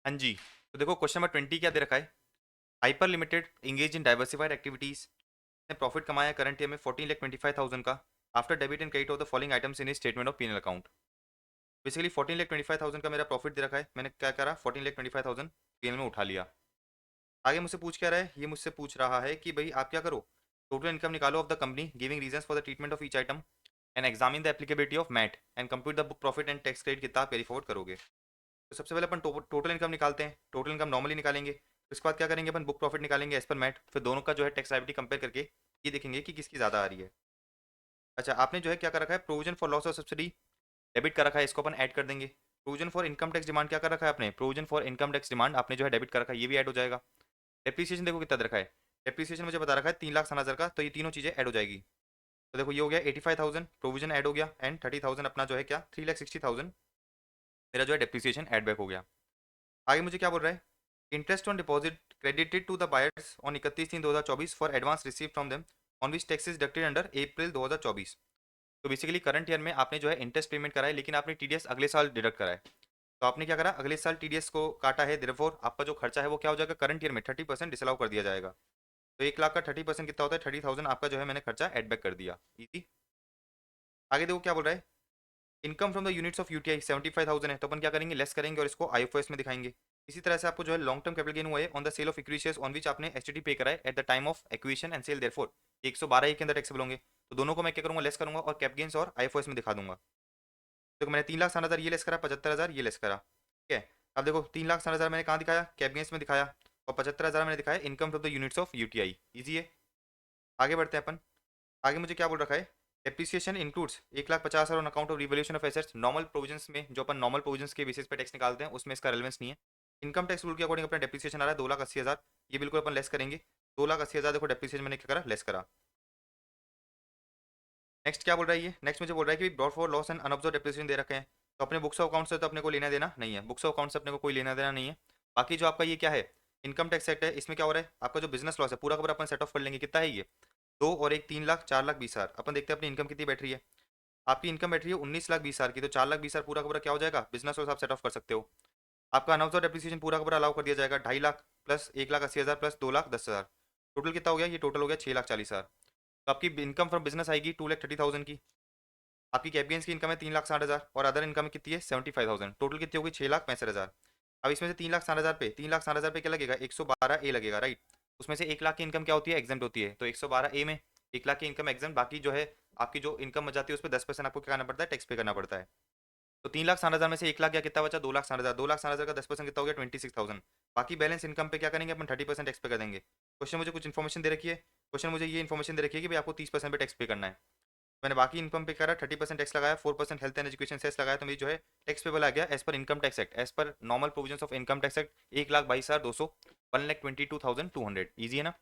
हाँ जी, तो देखो क्वेश्चन नंबर 20 क्या दे रखा है। Hyper limited engage in diversified activities ने प्रॉफिट कमाया करंट ईयर में 14,25,000 का after debit and credit of the following items in statement of PNL account. Basically 14,25,000 का मेरा प्रॉफिट दे रखा है, मैंने क्या करा 14,25,000 पीएनएल में उठा लिया। आगे मुझसे पूछ क्या रहा है, ये मुझसे पूछ रहा है कि भाई आप क्या करो, टोटल इनकम निकालो of the company giving reasons for the treatment of each item and examine the applicability of MAT and compute the book profit and tax credit कितना आप कैरी फॉरवर्ड करोगे। तो सबसे पहले अपन टोटल इनकम निकालते हैं, total income normally निकालेंगे, फिर उसके बाद क्या करेंगे अपन बुक प्रॉफिट निकालेंगे एज पर मैट, फिर दोनों का जो है टैक्स लायबिलिटी कंपेयर करके ये देखेंगे कि किसकी ज़्यादा आ रही है। अच्छा आपने जो है क्या कर रखा है, provision for loss of subsidy debit कर रखा है, इसको अपन ऐड कर देंगे। Provision for income tax demand क्या कर रखा है आपने, provision for income tax demand आपने जो है डेबिट कर रखा है, ये भी ऐड हो जाएगा। डेप्रिसिएशन देखो कितना दे रखा है, डेप्रिसिएशन मुझे बता रखा है 3,60,000 का, तो ये तीनों चीज़ें ऐड हो जाएगी। तो देखो ये हो गया 85,000 प्रोविजन ऐड हो गया एंड 30,000 अपना जो है क्या 3,60,000 मेरा जो है डेप्रिसिएशन ऐड बैक हो गया। आगे मुझे क्या बोल रहा है, interest on deposit credited to the buyers on 31/3/2024 for advance receive from them on which tax is deducted under April 2024। तो बेसिकली करंट ईयर में आपने जो है इंटरेस्ट पेमेंट करा है, लेकिन आपने टीडीएस अगले साल डिडक्ट करा है। तो आपने क्या करा, अगले साल टीडीएस को काटा है, देयरफॉर आपका जो खर्चा है वो क्या हो जाएगा, करंट ईयर में 30% डिसअलाउ कर दिया जाएगा। तो 1 लाख का 30% कितना होता है, 30,000 आपका जो है मैंने खर्चा एड बैक कर दिया, इजी। आगे देखो क्या बोल रहा है, income from the units of UTI 75,000 है, तो अपन क्या करेंगे, लेस करेंगे और इसको आईएफओएस में दिखाएंगे। इसी तरह से आपको जो है लॉन्ग टर्म कैपिटल गेन हुआ है on the sale of equity shares on which आपने एसटीटी पे करा है at the time of acquisition and sale, therefore 112 के अंदर टैक्सेबल होंगे। तो दोनों को मैं क्या करूंगा, लेस करूंगा और कैप गेन्स और आईएफओएस में दिखा दूंगा। देखो मैंने 3,60,000 ये लेस करा, 75,000 ये लेस करा, ठीक है। अब देखो 3,60,000 मैंने कहाँ दिखाया, कैप गेन्स में दिखाया, और 75,000 मैंने दिखाया income from the units of UTI, easy है। आगे बढ़ते हैं अपन। आगे मुझे क्या बोल रखा है, depreciation includes 1,50,000 on account of revolution of assets, normal provisions में जो अपन नॉर्मल प्रोविजंस के बेसिस पे टैक्स निकालते हैं उसमें इसका रेलेवेंस नहीं है। इनकम टैक्स रूल के अकॉर्डिंग अपना डेप्रिसिएशन आ रहा है 2,80,000, ये बिल्कुल अपन लेस करेंगे। 2,80,000 देखो डेप्रिसिएशन मैंने क्या करा, लेस करा। नेक्स्ट क्या बोल रहा है ये, नेक्स्ट मुझे बोल रहा है कि brought forward loss and unabsorbed depreciation दे रखे हैं। तो अपने बुक्स ऑफ अकाउंट से तो अपने को लेना देना नहीं है, बुक्स ऑफ अकाउंट से अपने को कोई लेना देना नहीं है। बाकी जो आपका ये क्या है, इनकम टैक्स सेट है, इसमें क्या हो रहा है आपका जो बिजनेस लॉस है पूरा का पूरा अपन सेट ऑफ कर लेंगे। कितना है ये, 2 और 1 3 लाख, 4,20,000। अपन देखते हैं अपनी इनकम कितनी बैठ रही है। आपकी इनकम बैठ रही है 19,20,000 की, तो 4,20,000 पूरा का पूरा क्या हो जाएगा, बिजनेस लॉस आप सेट ऑफ कर सकते हो। आपका अनऑब्जर्व डेप्रिसिएशन पूरा का पूरा अलाउ कर दिया जाएगा, 2.5 लाख प्लस 1,80,000 प्लस 2,10,000, टोटल कितना हो गया, ये टोटल हो गया 6,40,000। तो आपकी इनकम फ्रॉम बिजनेस आएगी 2,30,000 की। आपकी कैप गेन्स की इनकम है 3,60,000 और अदर इनकम कितनी है 75,000, टोटल कितनी होगी 6,65,000। अब इसमें से 3,60,000 पे 3,60,000 पे क्या लगेगा, 112 ए लगेगा, राइट। उसमें से 1 लाख की इनकम क्या होती है, एग्जाम होती है, तो 112 ए में 1 लाख की इनकम एग्जाम, बाकी जो है आपकी जो इनकम बच जाती है उस पर 10% आपको क्या करना पड़ता है, टैक्स पे करना पड़ता है। तो 3,60,000 में से 1 लाख क्या कितना बचा, 2,60,000, 2,60,000 का 10% कितना हो गया 26,000। बाकी बैलेंस इनकम पे क्या करेंगे अपन 30% टैक्स पे कर देंगे। क्वेश्चन मुझे कुछ इन्फॉर्मेशन दे रखी है, क्वेश्चन मुझे ये इन्फॉर्मेशन दे रखी है कि भाई आपको 30% पे टैक्स पे करना है। मैंने बाकी इनकम पे करा 30% टैक्स लगाया, 4% हेल्थ एंड एजुकेशन सेस लगाया, तो मेरी जो है टैक्स पेबल आ गया as per income tax act, as per normal provisions of income tax act 1,22,200, 1,22,200, easy है ना।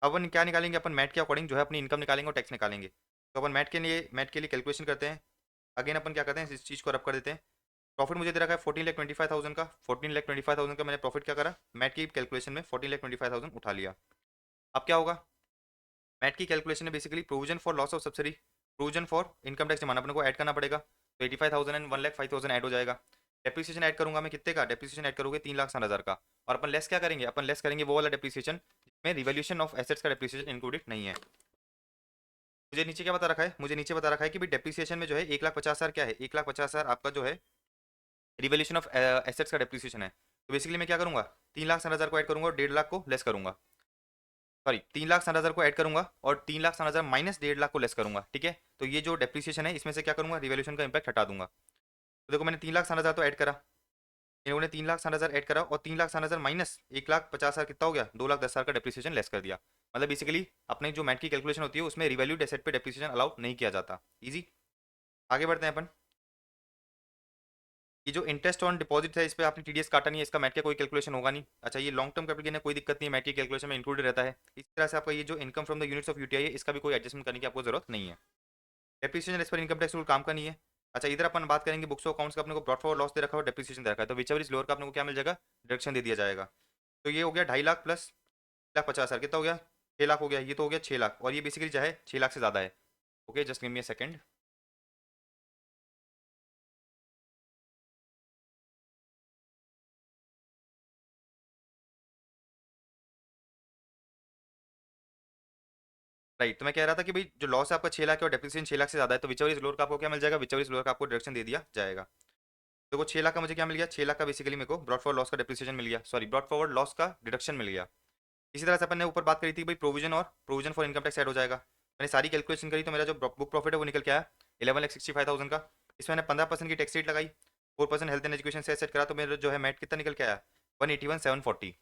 अब अपन क्या निकालेंगे, अपन मैट के अकॉर्डिंग जो है अपनी इनकम निकालेंगे और टैक्स निकालेंगे। तो अपन मैट के लिए कैलकुलेशन करते हैं। अगेन अपन क्या करते हैं, इस चीज़ को रब कर देते हैं। प्रॉफिट मुझे दे रखा है 14,25,000 का, 14,25,000 का मैंने प्रॉफिट क्या करा, मैट की कैलकुलेशन में 14,25,000 उठा लिया। अब क्या होगा, मैट की कैलकुलेशन है basically provision for loss of subsidy, provision for income tax demand अपने को ऐड करना पड़ेगा। तो 85,000 एंड 1,05,000 ऐड हो जाएगा। डेप्रिसिएशन ऐड करूंगा मैं कितने का, डेप्रिसिएशन ऐड करोगे 3,60,000 का। और अपन लेस क्या करेंगे, अपन लेस करेंगे वो वाला डेप्रिसिएशन जिसमें रिवोल्यूशन ऑफ एसेट्स का डेप्रिसिएशन इंक्लूडेड नहीं है। मुझे नीचे क्या बता रखा है, मुझे नीचे बता रखा है कि भाई डेप्रिसिएशन में जो है 1,50,000 क्या है, 1,50,000 आपका जो है रिवोल्यूशन ऑफ एसेट्स का डेप्रिसिएशन है। तो बेसिकली मैं क्या करूंगा, 3,60,000 को ऐड करूंगा और 1.5 लाख को लेस करूंगा। सॉरी 3,60,000 को ऐड करूंगा और 3,60,000 माइनस 1.5 लाख को लेस करूंगा, ठीक है। तो ये जो डेप्रिसिएशन है इसमें से क्या करूंगा, रिवोल्यूशन का इंपैक्ट हटा दूंगा। तो देखो मैंने 3,60,000 तो ऐड करा, इन लोगों ने 3,60,000 ऐड करा और 3,60,000 माइनस 1,50,000 कितना हो गया, 2,10,000 का डेप्रिसिएशन लेस कर दिया। मतलब बेसिकली अपने जो मैट की कैलकुलेशन होती है उसमें रिवैल्यूड एसेट पे डेप्रिसिएशन अलाउ नहीं किया जाता, इजी। आगे बढ़ते हैं अपन। ये जो इंटरेस्ट ऑन डिपॉजिट है इस पर आपने टीडीएस काटा नहीं है, इसका मैट का कोई कैलकुलेशन होगा नहीं। अच्छा ये लॉन्ग टर्म कैपिटल गेन है, कोई दिक्कत नहीं है, मैट की कैलकुलेशन में इंक्लूडेड रहता है। इस तरह से आपका ये जो income from the units of UTI है इसका भी कोई एडजस्टमेंट करने की आपको जरूरत नहीं है। डेप्रिसिएशन इस पर इनकम टैक्स रूल काम का नहीं है। अच्छा इधर अपन बात करेंगे बुक्स ऑफ अकाउंट्स का, अपने को प्रॉफिट और लॉस दे रखा है और डेप्रिसिएशन दे रखा है, तो विच एवर इज लोअर का अपने को क्या मिल जाएगा, डिडक्शन दे दिया जाएगा। तो ये हो गया 2.5 लाख प्लस 1,50,000 कितना हो गया, 6 लाख हो गया, ये तो हो गया 6 लाख, और ये बेसिकली जो है 6 लाख से ज़्यादा है। Okay just give me a second. Right, तो मैं कह रहा था कि भाई जो लॉस है आपका 6 लाख है और डेप्रिसिएशन 6 लाख से ज़्यादा है, तो विचेवर इज लोअर का आपको क्या मिल जाएगा, विचेवर इज लोअर का आपको डिडक्शन दे दिया जाएगा। देखो 6 लाख का मुझे क्या मिल गया, 6 लाख का बेसिकली मेरे को ब्रॉड फॉरवर्ड लॉस का डेप्रिसिएशन मिल गया, सॉरी ब्रॉड फॉरवर्ड लॉस का डिडक्शन मिल गया। इसी तरह से अपन ने ऊपर बात करी थी भाई प्रोविजन और provision for income tax add हो जाएगा। मैंने सारी कैलकुलेशन करी तो मेरा जो बुक प्रॉफिट है वो निकल के आया 11,65,000 का। इसमें मैंने 15% की टैक्स रेट लगाई, 4% हेल्थ एंड एजुकेशन से सेट करा, तो मेरा जो है मैट कितना निकल के आया, 181,740।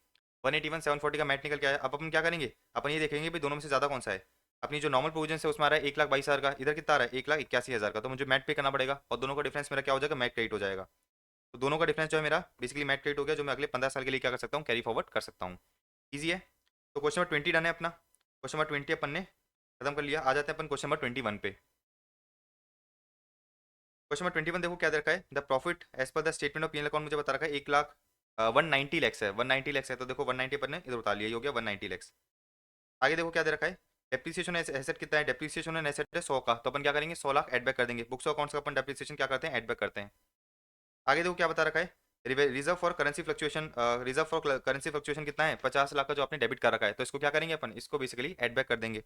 181,740 का मैट निकल के आया। अब अपन क्या करेंगे, अपन ये देखेंगे भाई दोनों में से ज़्यादा कौन सा है। अपनी जो नॉर्मल प्रोविजन है उसमें आ रहा है 1,22,000 का, इधर कितना आ रहा है 1,81,000 का, तो मुझे मैट पे करना पड़ेगा और दोनों का डिफरेंस मेरा क्या हो जाएगा, मैट क्रेडिट हो जाएगा। तो दोनों का डिफरेंस जो है मेरा बेसिकली मैट क्रेडिट हो गया, जो मैं अगले 15 साल के लिए क्या कर सकता हूँ, कैरी फॉरवर्ड कर सकता हूँ। ईजी है। तो क्वेश्चन नंबर 20 डन है अपना। क्वेश्चन नंबर 20 अपन ने खत्म कर लिया। आ जाते हैं अपन क्वेश्चन नंबर 21 पे। क्वेश्चन नंबर 21 देखो क्या दे रखा है, the profit as per the statement of PNL account मुझे बता रखा है 1 लाख 190 लैक्स है, 190 लैक्स है, तो देखो 190 अपन ने इधर उतार लिया, ये हो गया 190 लैक्स। आगे देखो क्या दे रखा है, डेप्रिसिएशन एसेट कितना है, डेप्रिसिएशन एन एसेट है 100 का, तो अपन क्या करेंगे 100 लाख एड बैक कर देंगे, बुक्स ऑफ अकाउंट्स का अपन डेप्रिसिएशन क्या करते हैं, एड बैक करते हैं। आगे देखो क्या बता रखा है, reserve for currency fluctuation, reserve for currency fluctuation कितना है 50 लाख का, जो आपने डेबिट कर रखा है, तो इसको क्या करेंगे अपन, इसको बेसिकली एड बैक कर देंगे।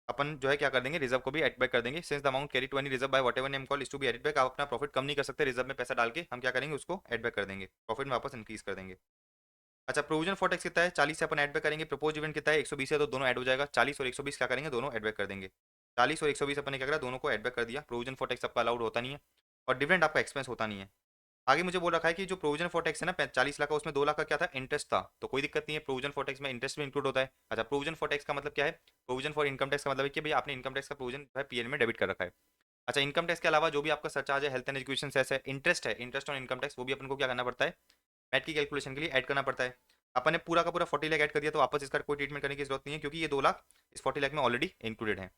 अपन जो है क्या कर देंगे, रिजर्व को भी एड बैक कर देंगे, since the amount carry to any reserve by whatever name call is to be added back. आप अपना प्रॉफिट कम नहीं कर सकते रिजर्व में पैसा डाल के, हम क्या करेंगे उसको एड बैक कर देंगे, प्रॉफिट में वापस इंक्रीज कर देंगे। अच्छा, प्रोविजन फॉर टैक्स कितना है 40 से अपन ऐड बैक करेंगे, प्रपोज इवेंट कितना है 120 है, तो दोनों ऐड हो जाएगा, 40 और 120 क्या करेंगे दोनों ऐड बैक कर देंगे। 40 और 120 अपन ने क्या करा, दोनों को ऐड बैक कर दिया। प्रोविजन फॉर टैक्स आपका अलाउड होता नहीं है और डिविडेंड आपका एक्सपेंस होता नहीं है। आगे मुझे बोल रखा है कि जो प्रोविजन फॉर टैक्स है ना 40 लाख का, उसमें 2 लाख का क्या था, इंटरेस्ट था, तो कोई दिक्कत नहीं है, प्रोविजन फॉर टैक्स में इंटरेस्ट भी इंक्लूड होता है। अच्छा, प्रोविजन फॉर टैक्स का मतलब क्या है, प्रोविजन फॉर इनकम टैक्स का मतलब है कि भाई आपने इनकम टैक्स का प्रोविजन जो है पीएल में डेबिट कर रखा है। अच्छा, इनकम टैक्स के अलावा जो भी आपका सरचार्ज है, हेल्थ एंड एजुकेशन सेस है, इंटरेस्ट है, इंटरेस्ट ऑन इनकम टैक्स, वो भी अपन को क्या करना पड़ता है, मैट की कैलकुलेशन के लिए ऐड करना पड़ता है। अपन ने पूरा का पूरा 40 लाख ऐड कर दिया, तो वापस इसका कोई ट्रीटमेंट करने की जरूरत नहीं है, क्योंकि ये 2 लाख इस 40 लाख में ऑलरेडी इंक्लूडेड है।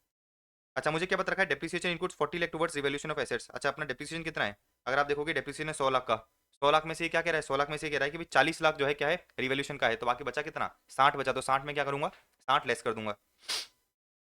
अच्छा, मुझे क्या बता रखा है, depreciation includes 40 lakh towards revaluation of assets. अच्छा, अपना डेप्रिसिएशन कितना है, अगर आप देखोगे डेप्रिसिएशन है 100 लाख का, 100 लाख में से ये क्या कह रहा है, 100 लाख में से ये कह रहा है कि भाई 40 लाख जो है क्या है, रिवैल्यूएशन का है, तो बाकी बचा कितना, 60 बचा, तो 60 में क्या करूंगा, 60 लेस कर दूंगा।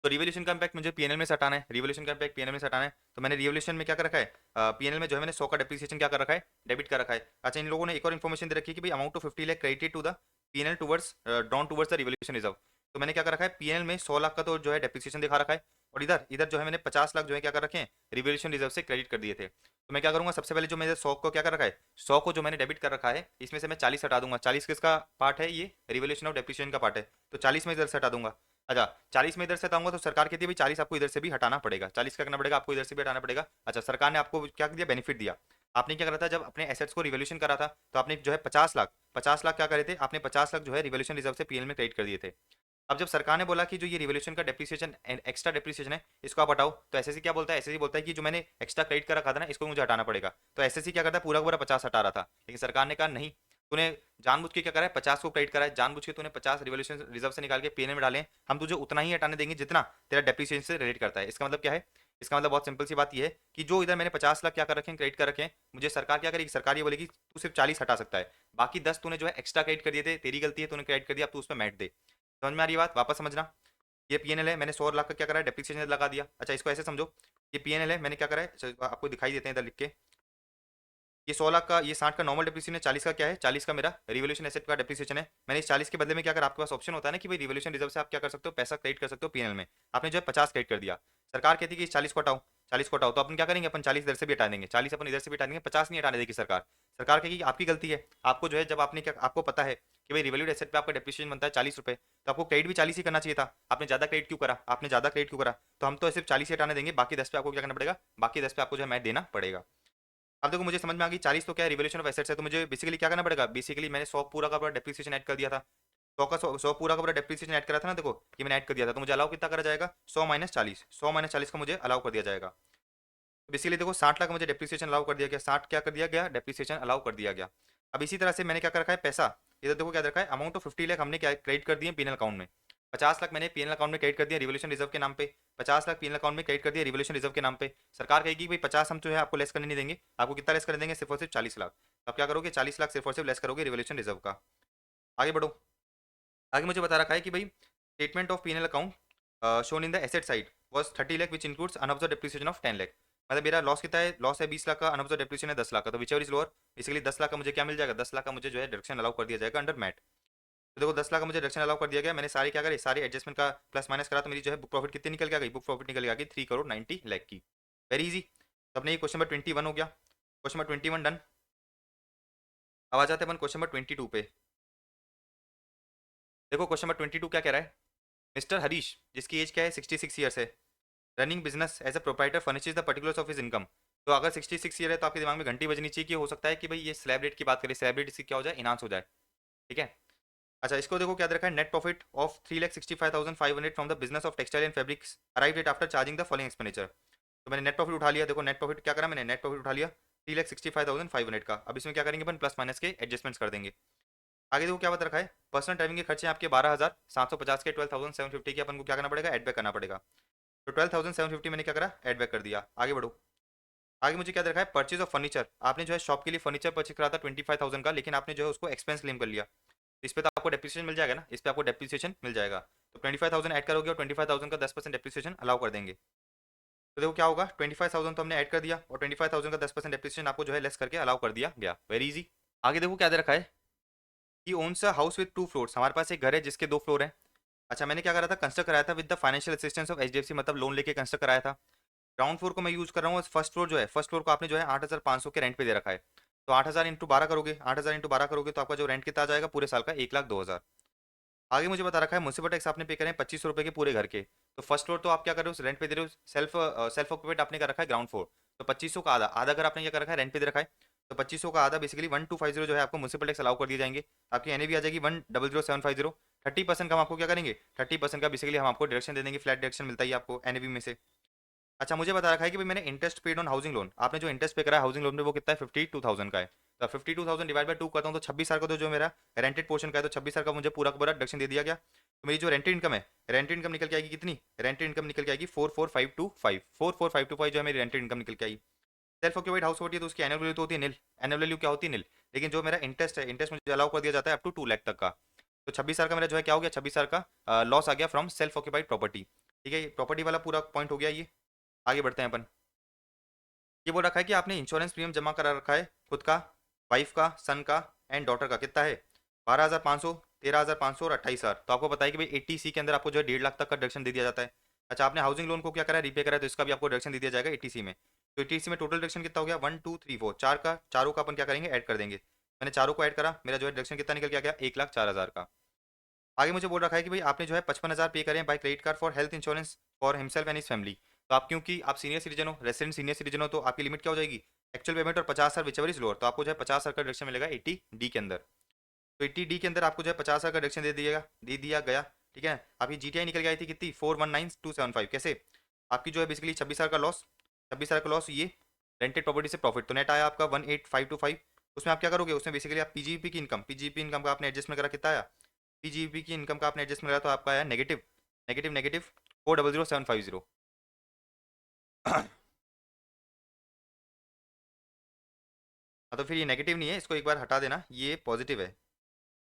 तो रिवोल्यूशन का इम्पैक्ट मुझे पीएनएल में से हटाना है, रिवोल्यूशन का इम्पैक्ट पीएनएल में से हटाना है, तो मैंने रिवोल्यूशन में क्या कर रखा है, पीएनएल में जो है मैंने 100 का डेप्रिसिएशन क्या कर रखा है, डेबिट कर रखा है। अच्छा, इन लोगों ने एक और इन्फॉर्मेशन दे रखी है कि भाई amount to 50 lakh credited to the PNL towards drawn towards the revolution reserve. तो मैंने क्या कर रखा है, पीएनएल में 100 लाख का तो जो है डेप्रिसिएशन दिखा रखा है, और इधर इधर जो है मैंने 50 लाख जो है क्या कर रखे हैं, रिवोल्यूशन रिजर्व से क्रेडिट कर दिए थे। तो मैं क्या करूंगा, सबसे पहले जो मैंने 100 को क्या कर रखा है, 100 को जो मैंने डेबिट कर रखा है, इसमें से मैं 40 हटा दूंगा। 40 किसका पार्ट है, ये रिवोल्यूशन ऑफ डेप्रिसिएशन का पार्ट है, तो 40 में इधर से हटा दूंगा। अच्छा, 40 में इधर से हटाऊंगा तो सरकार कहती है भाई 40 आपको इधर से भी हटाना पड़ेगा, 40 क्या करना पड़ेगा, आपको इधर से भी हटाना पड़ेगा। अच्छा, सरकार ने आपको क्या दिया, बेनिफिट दिया। आपने क्या करा था, जब अपने एसेट्स को रिवोल्यूशन करा था, तो आपने जो है 50 लाख क्या करे थे, आपने 50 लाख जो है रिवोल्यूशन रिजर्व से पीएल में क्रेडिट कर दिए थे। अब जब सरकार ने बोला कि जो ये रिवोल्यूशन का डेप्रिसिएशन एक्स्ट्रा डेप्रिसिएशन है, इसको आप हटाओ, तो एसएससी क्या बोलता है, एसएससी बोलता है कि जो मैंने एक्स्ट्रा क्रेडिट कर रखा था ना, इसको मुझे हटाना पड़ेगा। तो एसएससी क्या करता है, पूरा का पूरा 50 हटा रहा था, लेकिन सरकार ने कहा नहीं, तूने जानबूझ के क्या करा है, 50 को क्रेडिट करा है, जानबूझ के तूने 50 रिवोल्यूशन रिजर्व से निकाल के पीएनएल में डाले, हम तुझे उतना ही हटाने देंगे जितना तेरा डेप्रिसिएशन से रिलेट करता है। इसका मतलब क्या है, इसका मतलब बहुत सिंपल सी बात यह है कि जो इधर मैंने 50 लाख क्या कर रखे हैं, क्रेडिट कर रखे हैं, मुझे सरकार क्या करेगी, सरकार ये बोलेगी तू सिर्फ 40 हटा सकता है, बाकी 10 तूने जो है एक्स्ट्रा क्रेडिट कर दिए थे, तेरी गलती है, तूने क्रेडिट कर दिया, अब तू उस पर मैट दे। समझ में आ रही बात, वापस समझना। ये पीएनएल है, मैंने 100 लाख का क्या करा है, डेप्रिसिएशन लगा दिया। अच्छा, इसको ऐसे समझो, ये पीएनएल है, मैंने क्या करा है, आपको दिखाई देते हैं इधर लिख के, ये 100 लाख का, ये 60 का नॉर्मल डेप्रिसिएशन है, 40 का क्या है, 40 का मेरा रिवोल्यूशन एसेट का डेप्रिसिएशन है। मैंने इस 40 के बदले में क्या कर, आपके पास ऑप्शन होता है ना कि भाई रिवोल्यूशन रिजर्व से आप क्या कर सकते हो, पैसा क्रेडिट कर सकते हो पीएनएल में, आपने जो है 50 क्रेडिट कर दिया। सरकार कहती है कि इस 40 को हटाओ, 40 को हटाओ, तो अपन क्या करेंगे, अपन 40 इधर से भी हटा देंगे, 40 अपन इधर से भी हटा देंगे, 50 नहीं हटाने देगी सरकार। सरकार कहेगी आपकी गलती है, आपको जो है जब आपने क्या, आपको पता है कि भाई रिवोल्यूट एसेट पे आपका डेप्रिसिएशन बनता है 40 रुपये, तो आपको क्रेडिट भी 40 ही करना चाहिए था, आपने ज़्यादा क्रेडिट क्यों करा, आपने ज़्यादा क्रेडिट क्यों करा, तो हम तो सिर्फ 40 ही हटाने देंगे, बाकी 10 पे आपको क्या करना पड़ेगा, बाकी 10 पे आपको जो है मैट देना पड़ेगा। अब देखो मुझे समझ में आ गई, 40 तो क्या है, रिवोल्यूशन ऑफ एसेट्स है, तो मुझे बेसिकली क्या करना पड़ेगा, बेसिकली मैंने 100 पूरा का पूरा डेप्रिसिएशन ऐड कर दिया था, 100 का 100 पूरा का पूरा डेप्रिसिएशन ऐड करा था ना, देखो कि मैंने ऐड कर दिया था, तो मुझे अलाउ कितना करा जाएगा, 100 माइनस 40, 100 माइनस 40 का मुझे अलाउ कर दिया जाएगा। बेसिकली देखो 60 लाख मुझे डेप्रिसिएशन अलाउ कर दिया गया, 60 क्या कर दिया गया, डेप्रिसिएशन अलाउ कर दिया गया। अब इसी तरह से मैंने क्या कर रखा है, पैसा इधर देखो क्या रखा है, अमाउंट ऑफ 50 लाख हमने क्या क्रेडिट कर दिए पीएनएल अकाउंट में, 50 लाख मैंने पीएनएल अकाउंट में क्रेडिट कर दिया रिवोल्यूशन रिजर्व के नाम पे, 50 लाख पीएनएल अकाउंट में क्रेडिट कर दिया रिवोल्यूशन रिजर्व के नाम पे। सरकार कहेगी भाई 50 हम जो है आपको लेस करने नहीं देंगे, आपको कितना लेस करने देंगे, सिर्फ और सिर्फ 40 लाख। तो आप क्या करोगे, 40 लाख सिर्फ और सिर्फ लेस करोगे रिवोल्यूशन रिजर्व का। आगे बढ़ो, आगे मुझे बता रखा है कि भाई statement of PNL account shown in the asset side was 30 lakh which includes unobserved depreciation of 10 lakh. मतलब मेरा लॉस कितना है, लॉस है 20 लाख का, अनऑब्जर्व डेप्रिसिएशन है 10 लाख का, तो which ever is lower, basically 10 lakh का मुझे क्या मिल जाएगा, 10 लाख का मुझे जो है डिडक्शन अलाउ कर दिया जाएगा अंडर मैट। तो देखो 10 लाख का मुझे डिडक्शन अलाउ कर दिया गया, मैंने सारी क्या करी, सारी एडजस्टमेंट का प्लस माइनस करा, तो मेरी जो है बुक प्रॉफिट कितनी निकल के आ गई, बुक प्रॉफिट निकल के आ गई 3 करोड़ 90 लाख की। Very easy. तो अपने ये क्वेश्चन नंबर 21 हो गया, क्वेश्चन नंबर 21 डन। अब आ जाते हैं अपन क्वेश्चन नंबर 22 पे। देखो क्वेश्चन नंबर 22 क्या कह रहा है, मिस्टर हरीश जिसकी एज क्या है 66 ईयर्स है, running business as a proprietor furnishes the particulars of his income. तो अगर 66 ईयर है तो आपके दिमाग में घंटी बजनी चाहिए कि हो सकता है कि भाई ये स्लैब रेट की बात करें, स्लैब रेट इसकी क्या हो जाए, इनहांस हो जाए। ठीक है। अच्छा इसको देखो क्या दे रखा है, net profit of 3,65,500 from the business of textile and fabrics arrived at after charging the following expenditure. तो मैंने नेट प्रॉफिट उठा लिया, देखो नेट प्रॉफिट क्या करा मैंने, नेट प्रॉफिट उठा लिया 3,65,500 का। अब इसमें क्या करेंगे अपन, प्लस माइनस के एडजस्टमेंट्स कर देंगे। आगे देखो क्या बता रखा है, पर्सनल ड्राइविंग के खर्चे आपके 12,750 के 12,750 के अपन को क्या करना पड़ेगा, एड बैक करना पड़ेगा। तो 12,750 मैंने क्या करा, एड बैक कर दिया। आगे बढ़ो, आगे मुझे क्या दे रखा है, परचेज ऑफ फर्नीचर, आपने जो है शॉप के लिए फर्नीचर परचेज करा था 25,000 का, लेकिन आपने जो है उसको एक्सपेंस क्लेम कर लिया। तो इस पे तो आपको डेप्रिसिएशन मिल जाएगा ना, इस पे आपको डेप्रिसिएशन मिल जाएगा। तो 25,000 ऐड करोगे और 25,000 का 10% डेप्रिसिएशन अलाउ कर देंगे। तो देखो क्या होगा, 25,000 तो हमने ऐड कर दिया और 25,000 का 10% डेप्रिसिएशन आपको जो है लेस करके अलाउ कर दिया गया। Very easy. आगे देखो क्या दे रखा है, कि owns a house with 2 floors, हमारे पास एक घर है जिसके 2 फ्लोर है। अच्छा मैंने क्या करा था, कंस्ट्रक्ट कराया था with the financial assistance of HDFC, मतलब लोन लेके कंस्ट्रक्ट कराया था। ग्राउंड फ्लोर को मैं यूज कर रहा हूँ, फर्स्ट फ्लोर जो है, फर्स्ट फ्लोर को आपने जो है 8,500 के रेंट पे दे रखा है। तो 8,000 इंटू 12 करोगे, 8,000 इंटू 12 करोगे तो आपका जो रेंट कितना आ जाएगा पूरे साल का, 1,02,000। आगे मुझे बता रखा है म्यूनसिपल टैक्स आपने पे करें 2500 रुपए के पूरे घर के। तो फर्स्ट फ्लोर तो आप क्या कर रहे हो, रेंट पे दे रहे हो, सेल्फ ऑक्यूपेट आपने कर रखा है ग्राउंड फ्लोर। तो 2500 का आधा, आधा घर आपने क्या कर रखा है, रेंट पे दे रखा है। तो 2500 का आधा बेसिकली 1250 जो है आपको म्यूनसिपल टैक्स अलाउ कर दिए जाएंगे। आपकी एनएवी आ जाएगी 1,00,750। 30% का हम आपको क्या करेंगे, 30% का बेसिकली हम आपको डायरेक्शन दे देंगे, फ्लैट डायरेक्शन मिलता है आपको एनएवी में से। अच्छा मुझे बता रखा है कि भाई मैंने interest paid on housing loan, आपने जो इंटरेस्ट पे करा है हाउसिंग लोन पे वो कितना है, 52,000 का है। तो 52,000 डिवाइड बाय 2 करता हूँ तो 26,000 का तो जो मेरा रेंटेड पोर्शन का है, तो 26,000 का मुझे पूरा का पूरा डिडक्शन दे दिया गया। तो मेरी जो रेंटेड इनकम है, रेंटेड इनकम निकल के आएगी कितनी, रेंटेड इनकम निकल के आएगी 44,525, 44,525 जो है मेरी रेंटेड इनकम निकल के आई। सेल्फ ऑक्यूपाइड हाउस होती है तो उसकी एनुअल वैल्यू तो होती है नील, एनुअल वैल्यू क्या होती है नील। लेकिन जो मेरा इंटरेस्ट है, इंटरेस्ट मुझे अलाउ कर दिया जाता है अप टू 2 लाख तक का। तो 26,000 का मेरा जो है क्या हो गया, 26,000 का लॉस आ गया फ्रॉम सेल्फ ऑक्यूपाइड प्रॉपर्टी। ठीक है, प्रॉपर्टी वाला पूरा पॉइंट हो गया ये। आगे बढ़ते हैं अपन। ये बोल रखा है कि आपने इंश्योरेंस प्रीमियम जमा करा रखा है खुद का, वाइफ का, सन का एंड डॉटर का, कितना है 12,500, 13,500 और 28,000। तो आपको पता है कि भाई 80C के अंदर आपको जो है 1.5 लाख तक का डिडक्शन दे दिया जाता है। अच्छा आपने हाउसिंग लोन को क्या करा है, रीपे करा है, तो इसका भी आपको डिडक्शन दे दिया जाएगा 80C में। तो 80C में टोटल डिडक्शन कितना हो गया, 1 2 3 4, चार का, चारों का अपन क्या करेंगे, ऐड कर देंगे। मैंने चारों को ऐड करा, मेरा जो है डिडक्शन कितना निकल के आ गया, 1,04,000 का। आगे मुझे बोल रखा है कि भाई आपने जो है 55,000 पे करें by credit card for health insurance for himself and his family. तो आप क्योंकि आप सीनियर सिटीजन हो, रेसिडेंट सीनियर सिटीजन हो, तो आपकी लिमिट क्या हो जाएगी, एक्चुअल पेमेंट और 50,000 विचेवर इज लोअर, तो आपको जो है 50,000 का डिडक्शन मिलेगा 80D के अंदर। तो 80D के अंदर आपको जो है 50,000 का डिडक्शन दे दिया गया। ठीक है, आपकी जीटीआई निकल के आई थी कितनी, 419,275। कैसे, आपकी जो है बेसिकली 26,000 का लॉस, 26,000 का लॉस, ये रेंटेड प्रॉपर्टी से प्रॉफिट, तो नेट आया आपका 18,525। उसमें आप क्या करोगे, उसमें बेसिकली आप पीजीपी की इनकम, पीजीपी इनकम का आपने एडजस्टमेंट करा, कितना आया, पीजीपी की इनकम का आपने एडजस्टमेंट करा तो आपका आया नेगेटिव, नेगेटिव नेगेटिव 4,00,750। हाँ, तो फिर ये नेगेटिव नहीं है, इसको एक बार हटा देना, ये पॉजिटिव है।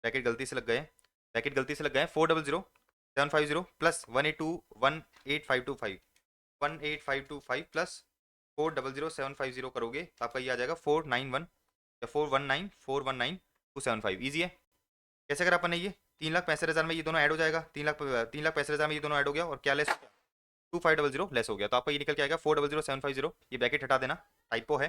ब्रैकेट गलती से लग गए, ब्रैकेट गलती से लग गए, 4,00,750 प्लस 182,18525, 18525 प्लस 4,00,750 करोगे तो आपका ये आ जाएगा 491 या 419,419,275। ईजी है। कैसे करा अपन ने ये, 3,65,000 में ये दोनों ऐड हो जाएगा, 3,65,000 में ये दोनों ऐड हो गया और क्या लेस हो गया, 2,500 लेस हो गया, तो आपका ये निकल के आएगा 4,00,750। ये ब्रैकेट हटा देना, टाइपो है।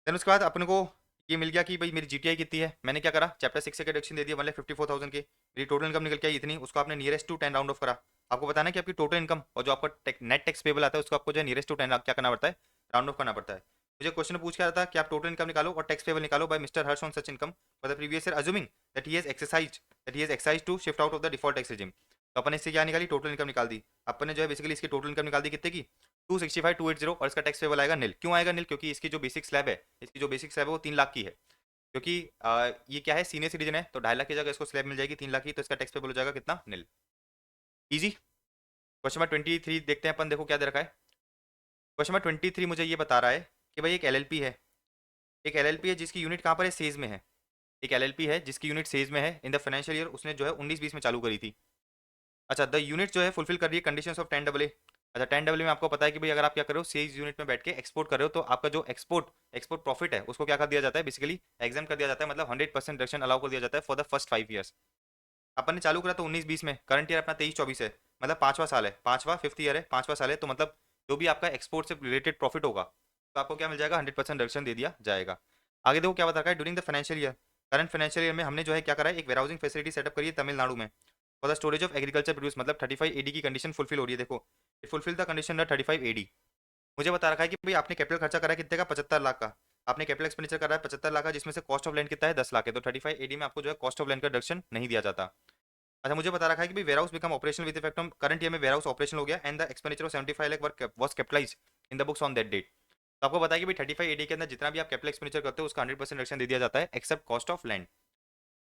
देन उसके बाद अपने को ये मिल गया कि भाई मेरी जीटीआई कितनी है, मैंने क्या करा, चैप्टर 6 से डिडक्शन दे दिया 1,54,000 की, मेरी टोटल इनकम निकल के आई इतनी, उसको आपने नियरेस्ट टू 10 राउंड ऑफ करा। आपको बताना है कि आपकी टोटल इनकम और जो आपका नेट टैक्स पेबल आता है उसको आपको जो है नियरेस्ट टू 10 क्या करना पड़ता है, राउंड ऑफ करना पड़ता है। मुझे क्वेश्चन पूछ के आ रहा था कि आप टोटल इनकम निकालो और टैक्स पेबल निकालो by mister Harsh on such income for the previous year assuming that he has exercise to shift out of the default tax regime. तो अपन इससे क्या निकाली, टोटल इनकम निकाल दी। अपन ने जो है बेसिकली इसकी टोटल इनकम निकाल दी कितने की, 265,280, और इसका टैक्स पेबल आएगा नील। क्यों आएगा नील, क्योंकि इसकी जो बेसिक स्लैब है, इसकी जो बेसिक स्लैब है वो 3 लाख की है। क्योंकि ये क्या है, सीनियर सिटीजन है, तो 2.5 लाख की जगह इसको स्लैब मिल जाएगी 3 लाख की, तो इसका टैक्स पेबल हो जाएगा कितना, नील। इजी। क्वेश्चन नंबर 23 देखते हैं अपन, देखो क्या दे रखा है। क्वेश्चन नंबर 23 मुझे ये बता रहा है कि भाई एक एलएलपी है, एक एलएलपी है जिसकी यूनिट कहाँ पर है, सेज में है। एक एलएलपी है जिसकी यूनिट सेज में है, इन द फाइनेंशियल ईयर उसने जो है 19-20 में चालू करी थी। अच्छा द यूनिट जो है फुलफिल कर रही है कंडीशंस ऑफ 10AA। अच्छा 10AA में आपको पता है कि भाई अगर आप क्या करो, सेज यूनिट में बैठ के एक्सपोर्ट कर रहे हो तो आपका जो एक्सपोर्ट प्रॉफिट है उसको क्या कर दिया जाता है, बेसिकली एग्जाम कर दिया जाता है, मतलब 100% डिडक्शन अलाउ कर दिया जाता है फॉर द फर्स्ट 5 ईयर्स। अपन ने चालू करा तो 19-20 में, करंट ईयर अपना 23-24 है, मतलब 5वां साल है, 5वां 5th ईयर है, 5वां साल है, तो मतलब जो भी आपका एक्सपोर्ट से रिलेटेड प्रॉफिट होगा तो आपको क्या मिल जाएगा, 100% रिडक्शन दे दिया जाएगा। आगे देखो क्या बता रखा है, during the financial year, current financial year में हमने जो है क्या करा है, एक वेयरहाउसिंग फैसिलिटी सेटअप करी है तमिलनाडु में for the storage of agriculture produce, मतलब 35 एडी की कंडीशन फुलफिल हो रही है। देखो it fulfil the condition 35 AD. मुझे बता रखा है कि भाई आपने कैपिटल खर्चा करा है कितने का, 75 लाख का। आपने कैपिटल एक्सपेंडिचर करा है 75 लाख का, जिसमें से कॉस्ट ऑफ लैंड कितना है, 10 लाख है, तो 35 एडी में आपको जो है कॉस्ट ऑफ लैंड का डिडक्शन नहीं दिया जाता। अच्छा मुझे बता रखा है कि भाई warehouse become operational with effect from current year में वेयरहाउस ऑपरेशनल हो गया and the expenditure of 75 lakh was capitalised in the books on that date. तो आपको बताया कि भाई 35 एडी के अंदर जितना भी आप कैपिटल एक्सपेंडिचर करते हो उसका 100% रिडक्शन दे दिया जाता है एक्सेप्ट कॉस्ट ऑफ लैंड।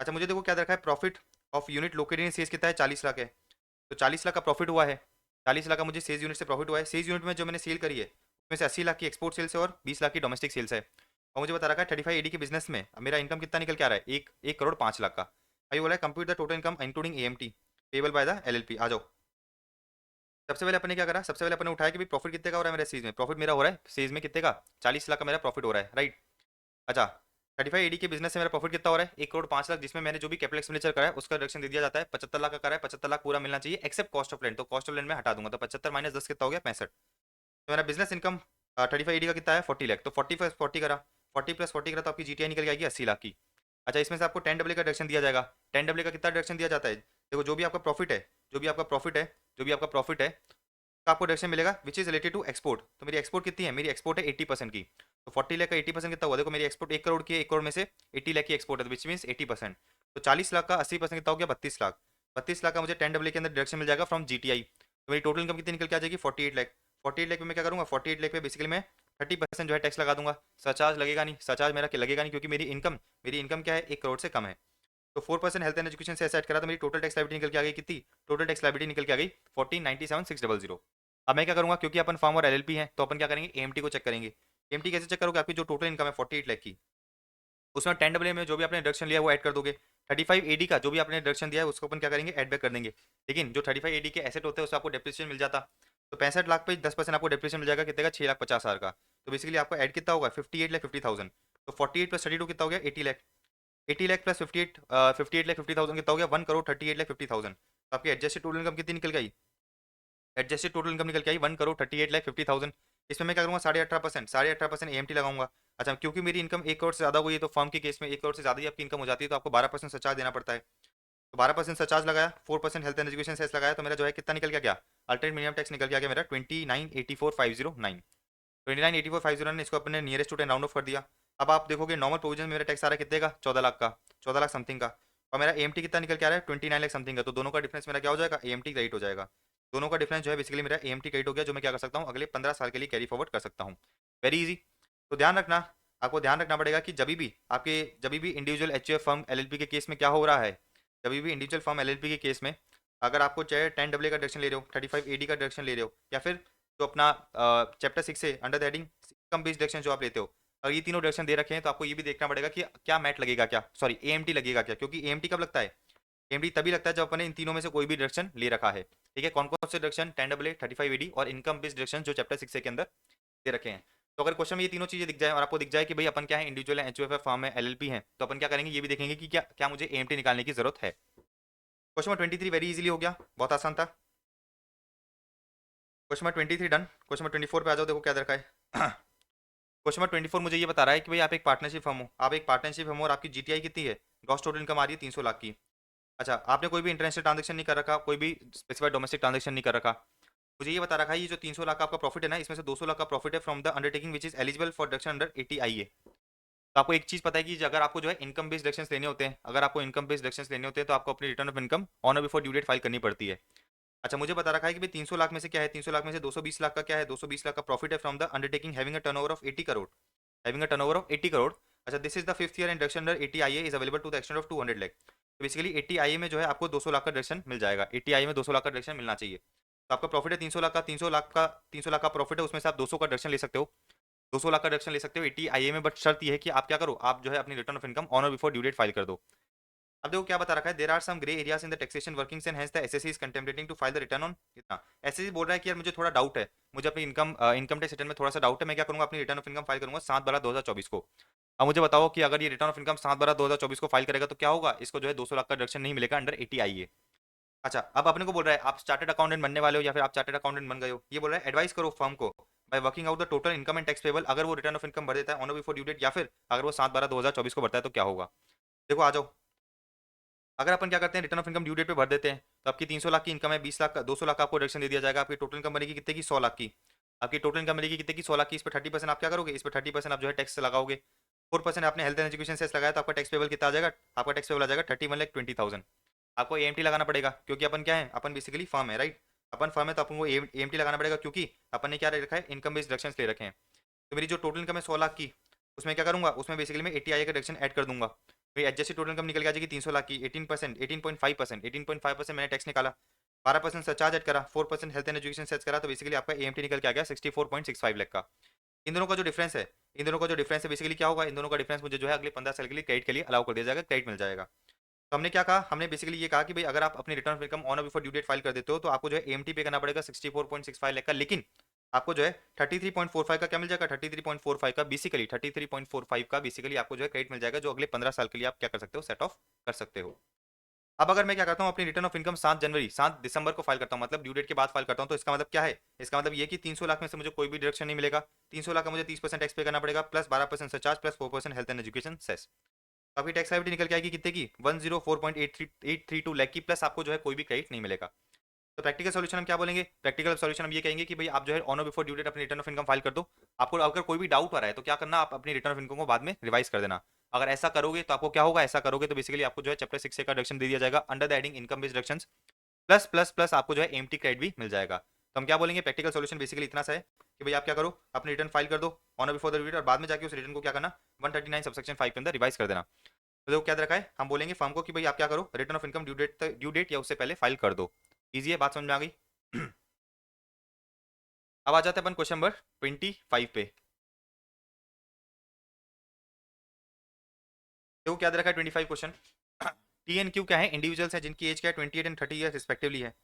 अच्छा मुझे देखो क्या रखा है, profit of unit located in says कितना है, 40 लाख है, तो 40 लाख का प्रॉफिट हुआ है, 40 लाख का मुझे सेज यूनिट से प्रॉफिट हुआ है। सेज यूनिट में जो मैंने सेल करी है उसमें से 80 लाख की एक्सपोर्ट सेल्स है और 20 लाख की डोमेस्टिक सेल्स है। और मुझे बता रखा है 35 एडी के बिजनेस में अब मेरा इनकम कितना निकल के आ रहा है, 1 करोड़ 5 लाख का। अभी बोला है compute the total income including AMT payable by the LLP. आ जाओ, सबसे पहले अपने क्या करा, सबसे पहले अपने उठाया कि भाई प्रॉफिट कितने का हो रहा है मेरे सीज में, प्रॉफिट मेरा हो रहा है सीज में कितने का, 40 लाख का मेरा प्रॉफिट हो रहा है, राइट। अच्छा 35 एडी के बिजनेस से मेरा प्रॉफिट कितना हो रहा है, 1 करोड़ 5 लाख, जिसमें मैंने जो भी कैपिटल एक्सपेंडिचर करा है उसका रिडक्शन दे दिया जाता है, 75 लाख का करा है, 75 लाख पूरा मिलना चाहिए एक्सेप्ट कॉस्ट ऑफ लैंड, तो कॉस्ट ऑफ लैंड में हटा दूंगा, तो 75 - 10 कितना हो गया, 65। तो मेरा बिजनेस इनकम 35 एडी का कितना है, 40 लाख, तो 40 + 40 करा, 40 + 40 करा तो आपकी जीटीआई निकल जाएगी 80 लाख की। अच्छा इसमें से आपको 10 डब्ल्यू का डिडक्शन दिया जाएगा, 10 डब्ल्यू का कितना डिडक्शन दिया जाता है, देखो जो भी आपका प्रॉफिट है, जो भी आपका प्रॉफिट है, जो भी आपका प्रॉफिट है का आपको डिडक्शन मिलेगा which is related to export. तो मेरी एक्सपोर्ट कितनी है, मेरी एक्सपोर्ट है 80% की, तो 40 लाख का 80% कितना हुआ, देखो मेरी एक्सपोर्ट 1 करोड़ की है, 1 करोड़ में से 80 लाख की एक्सपोर्ट है विच मीन 80%, तो 40 लाख का 80% कितना हो गया, 32 लाख। 32 लाख का मुझे 10 डब्ल्यू के अंदर डिडक्शन मिल जाएगा फ्रॉम जीटीआई, तो मेरी टोटल इनकम कितनी निकल के आ जाएगी, 48 लाख। 48 लाख में मैं क्या करूँगा, 48 लाख पे बेसिकली मैं 30% जो है टैक्स लगा दूंगा, सरचार्ज लगेगा नहीं, सरचार्ज मेरा लगेगा नहीं क्योंकि मेरी इनकम क्या है, 1 करोड़ से कम है। तो 4% हेल्थ एंड एजुकेशन से सेट करा तो मेरी टोटल टैक्स लाइबिलिटी निकल के आ गई कितनी, टोटल टैक्स लाइबिलिटी निकल के आ गई 14,97,600। अब मैं क्या करूंगा, क्योंकि अपन फॉर्म और एलएलपी है तो अपन क्या करेंगे, एएमटी को चेक करेंगे। एएमटी कैसे चेक करोगे, आपकी जो टोटल इनकम है 48 लाख की, उसमें 10 डब्ल्यू में जो भी आपने डिडक्शन लिया है वो ऐड कर दोगे, 35 एडी का जो भी आपने डिडक्शन दिया है उसको अपन क्या करेंगे, ऐड बैक कर देंगे। लेकिन जो 35 एडी के एसेट होते हैं उससे आपको डेप्रिसिएशन मिल जाता, तो 65 लाख पे 10% आपको डेप्रिसिएशन मिल जाएगा कितने का, 6,50,000 का। तो बेसिकली आपको ऐड कितना होगा, 58,50,000, तो 48 + 32 कितना हो गया, 80 लाख। 80 लाख प्लस 58 लाख 50,000 कितना हो गया, 1 करोड़ 38 लाख 50,000। तो आपकी एडजस्टेड टोटल इनकम कितनी निकल गई, एडजस्टेड टोटल इनकम निकल के आई 1 करोड़ 38 लाख 50,000। इसमें मैं क्या करूँगा, 18.5%, 18.5% एएमटी लगाऊंगा। अच्छा क्योंकि मेरी इनकम 1 करोड़ से ज़्यादा हुई है तो फर्म के केस में 1 करोड़ से ज़्यादा ही आपकी इनकम हो जाती है तो आपको 12% सरचार्ज देना पड़ता है। तो 12% सरचार्ज लगाया, 4% हेल्थ एंड एजुकेशन सेस लगाया, तो मेरा जो है कितना निकल गया, अल्टरनेट मिनिमम टैक्स निकल गया मेरा 29,84,509। 29,84,509 इसको अपने नियरेस्ट टू 10 राउंड ऑफ कर दिया। अब आप देखोगे नॉर्मल प्रोविजन में मेरा टैक्स आ रहा है कितने का, 14 लाख का, 14 लाख समथिंग का, और मेरा एएमटी कितना निकल के आ रहा है 29 लाख समथिंग का, तो दोनों का डिफरेंस मेरा क्या हो जाएगा, एएमटी क्रेडिट हो जाएगा। दोनों का डिफरेंस जो है बेसिकली मेरा एएमटी क्रेडिट हो गया, जो मैं क्या कर सकता हूँ अगले 15 साल के लिए कैरी फॉरवर्ड कर सकता हूँ। Very easy. तो ध्यान रखना, आपको ध्यान रखना पड़ेगा कि जब भी इंडिविजुअल एचयूएफ फर्म एलएलपी के केस में क्या हो रहा है, जब भी इंडिविजुअल फर्म एलएलपी के केस में अगर आपको चाहे 10 डब्ल्यू का डिडक्शन ले रहे हो, 35 एडी का डिडक्शन ले रहे हो, या फिर जो अपना चैप्टर 6 से under the heading income based deduction जो आप लेते हो, अगर ये तीनों डिडक्शन दे रखे हैं तो आपको ये भी देखना पड़ेगा कि क्या मैट लगेगा, क्या सॉरी एएमटी लगेगा क्या, क्योंकि एएमटी कब लगता है, एएमटी तभी लगता है जब अपने इन तीनों में से कोई भी डिडक्शन ले रखा है। ठीक है, कौन कौन से डिडक्शन, 10 डब्ल्यू 35 एडी और इनकम बेस्ड डिडक्शन जो चैप्टर 6 के अंदर दे रखे हैं। तो अगर क्वेश्चन में ये तीनों चीजें दिख जाए और आपको दिख जाए कि भाई अपन क्या है, इंडिविजुअल है, एचयूएफ है, फर्म है, एलएलपी है, तो अपन क्या करेंगे, ये भी देखेंगे कि क्या क्या मुझे एएमटी निकालने की जरूरत है। क्वेश्चन नंबर 23 वेरी इजीली हो गया, बहुत आसान था। Question number 23 done. Question number 24 पे आ जाओ, देखो क्या दरका है। क्वेश्चन नंबर 24 मुझे ये बता रहा है कि भाई आप एक पार्टनरशिप फर्म हो, आप एक पार्टनरशिप फर्म हो और आपकी जीटीआई कितनी है, ग्रॉस टोटल इनकम आ रही है 300 लाख की। अच्छा आपने कोई भी इंटरनेशनल ट्रांजेक्शन नहीं कर रखा, कोई भी स्पेसिफाइड डोमेस्टिक ट्रांजेक्शन नहीं कर रखा। मुझे ये बता रखा है ये जो 300 लाख का आपका प्रॉफिट है ना, इसमें से 200 लाख का प्रॉफिट है from the undertaking which is eligible for deduction under 80 IA। तो आपको एक चीज पता है कि अगर आपको जो है इनकम बेस्ड डिडक्शंस लेने होते हैं, अगर आपको इनकम बेस्ड डिडक्शंस लेने होते हैं तो आपको अपनी रिटर्न ऑफ इनकम ऑन और बिफोर ड्यू डेट फाइल करनी पड़ती है। अच्छा मुझे बता रखा है कि भाई 300 लाख में से क्या है, 300 लाख में से 220 लाख का क्या है, 220 लाख का प्रॉफिट है from the undertaking having a turnover of 80 crore, having a turnover of 80 crore. अच्छा this is the fifth year and deduction under 80 IA is available to the extent of 200 lakh. तो बेसिकली 80 IA में जो है आपको 200 लाख का डिडक्शन मिल जाएगा, 80 IA में 200 लाख का डिडक्शन मिलना चाहिए। तो आपका प्रॉफिट है 300 लाख का, 300 लाख का प्रॉफिट है, उसमें से आप 200 का डिडक्शन ले सकते हो, 200 लाख का डिडक्शन ले सकते हो 80 IA में, बट शर्त ये है कि आप क्या करो, आप जो है अपनी रिटर्न ऑफ इनकम ऑन और बिफोर ड्यू डेट फाइल कर दो। अब देखो क्या बता रखा है, there are some grey areas in the taxation workings and hence the SSC is contemplating to file the return on कितना। एसएससी बोल रहा है कि यार मुझे थोड़ा डाउट है, मुझे अपनी इनकम टैक्स रिटर्न में थोड़ा सा डाउट है, मैं क्या करूंगा, अपनी रिटर्न ऑफ इनकम फाइल करूंगा 7/12/2024 को। अब मुझे बताओ कि अगर ये रिटर्न ऑफ इनकम 7/12/2024 को फाइल करेगा तो क्या होगा, इसको जो है 200 लाख का डिडक्शन नहीं मिलेगा अंडर 80 आईए। अच्छा, अब अपने को बोल रहा है आप चार्टर्ड अकाउंटेंट बनने वाले हो या फिर आप चार्टर्ड अकाउंटेंट बन गए हो, ये बोल रहा है एडवाइस करो फर्म को by working out the total income and tax payable, अगर वो रिटर्न ऑफ इनकम भर देता है ऑन और बिफोर ड्यू डेट, या फिर अगर वो 7/12/2024 को भरता है तो क्या होगा। देखो आ जाओ, अगर अपन क्या करते हैं return of income due date पे भर देते हैं तो आपकी 300 लाख की इनकम है, 20 लाख का 200 लाख का आपको डिडक्शन दे दिया जाएगा, आपकी टोटल इनकम बनेगी कितने की 100 लाख की। आपकी टोटल इनकम मिलेगी कितने की 100 लाख की, इस पर 30% आप क्या करोगे, इस पर 30% आप जो है टैक्स लगाओगे। 4% आपने हेल्थ एंड एजुकेशन सेस लगाया तो आपका टैक्स पेबल कितना आ जाएगा, आपका टैक्स पेबल आ जाएगा 31,20,000। आपको एएमटी लगाना पड़ेगा क्योंकि अपन क्या है, अपन बेसिकली फर्म है राइट, अपन फर्म है तो अपन को एएमटी लगाना पड़ेगा क्योंकि अपन ने क्या रखा है, इनकम बेस्ड डिडक्शन ले रखे हैं। तो मेरी जो टोटल इनकम है 100 लाख की, उसमें क्या करूंगा, उसमें बेसिकली मैं 80 आई का डिडक्शन ऐड कर दूंगा। मेरी एडजस्टेड टोटल इनकम निकल के आ जाएगी 300 लाख की, 18%, 18.5%, 18.5% मैंने टैक्स निकाला, 12% सरचार्ज ऐड करा, 4% हेल्थ एंड एजुकेशन सेट करा, तो बेसिकली आपका एएमटी निकल के आ गया 64.65 लाख का। इन दोनों का जो डिफरेंस है, इन दोनों का जो डिफरेंस है बेसिकली क्या होगा, इन दोनों का डिफरेंस मुझे जो है अगले 15 साल के लिए क्रेडिट के लिए अलाउ कर दिया जाएगा, क्रेडिट मिल जाएगा। तो हमने क्या कहा, हमने बेसिकली ये कहा कि भाई अगर आप अपनी रिटर्न ऑफ इनकम ऑन और बिफोर ड्यू डेट फाइल कर देते हो तो आपको जो है एएमटी पे करना पड़ेगा 64.65 लाख का, लेकिन आपको जो है 33.45 का क्या मिल जाएगा, 33.45 का बेसिकली 33.45 का बेसिकली आपको जो है क्रेडिट मिल जाएगा, जो अगले 15 साल के लिए आप क्या कर सकते हो, सेट ऑफ कर सकते हो। अब अगर मैं क्या करता हूँ, अपनी रिटर्न ऑफ इनकम 7 दिसंबर को फाइल करता हूँ, मतलब ड्यू डेट के बाद फाइल करता हूँ, तो इसका मतलब क्या है, इसका मतलब ये कि 300 लाख में से मुझे कोई भी डिडक्शन नहीं मिलेगा। 300 लाख का मुझे 30% टैक्स पे करना पड़ेगा, plus 12% surcharge, plus 4% health and education cess. तो आपकी टैक्स लायबिलिटी निकल के आएगी कितने की, 104.832 लाख की, प्लस आपको जो है कोई भी क्रेडिट नहीं मिलेगा। तो प्रैक्टिकल सॉल्यूशन हम क्या बोलेंगे, प्रैक्टिकल सॉल्यूशन हम ये कहेंगे कि भाई आप जो है ऑन और बिफोर ड्यू डेट अपनी रिटर्न ऑफ इनकम फाइल कर दो। आपको अगर कोई भी डाउट आ रहा है तो क्या करना, आप अपनी रिटर्न ऑफ इनकम को बाद में रिवाइज कर देना। अगर ऐसा करोगे तो आपको क्या होगा, ऐसा करोगे तो बेसिकली आपको जो है चैप्टर 6 का डिडक्शन दे दिया जाएगा under the heading income based deductions, plus plus plus आपको जो है एमटी क्रेडिट भी मिल जाएगा। तो हम क्या बोलेंगे, प्रैक्टिकल सॉल्यूशन बेसिकली इतना सा है कि भाई आप क्या करो, अपनी रिटर्न फाइल कर दो ऑन और बिफोर द ड्यू डेट, और बाद में जाके उस रिटर्न को क्या करना, 139 सबसेक्शन 5 के अंदर रिवाइज कर देना। तो देखो क्या दे रखा है, हम बोलेंगे फर्म को कि भाई आप क्या करो, return of income due date या उससे पहले फाइल कर दो। ईजी है, बात समझ में आ गई। अब आ जाते हैं अपन क्वेश्चन नंबर 25 पे। देखो क्या दे रखा है 25 क्वेश्चन। टी एन क्यू क्या है, इंडिविजुअल्स है जिनकी एज क्या है 28 एंड 30 ईयर रिस्पेक्टिवली है।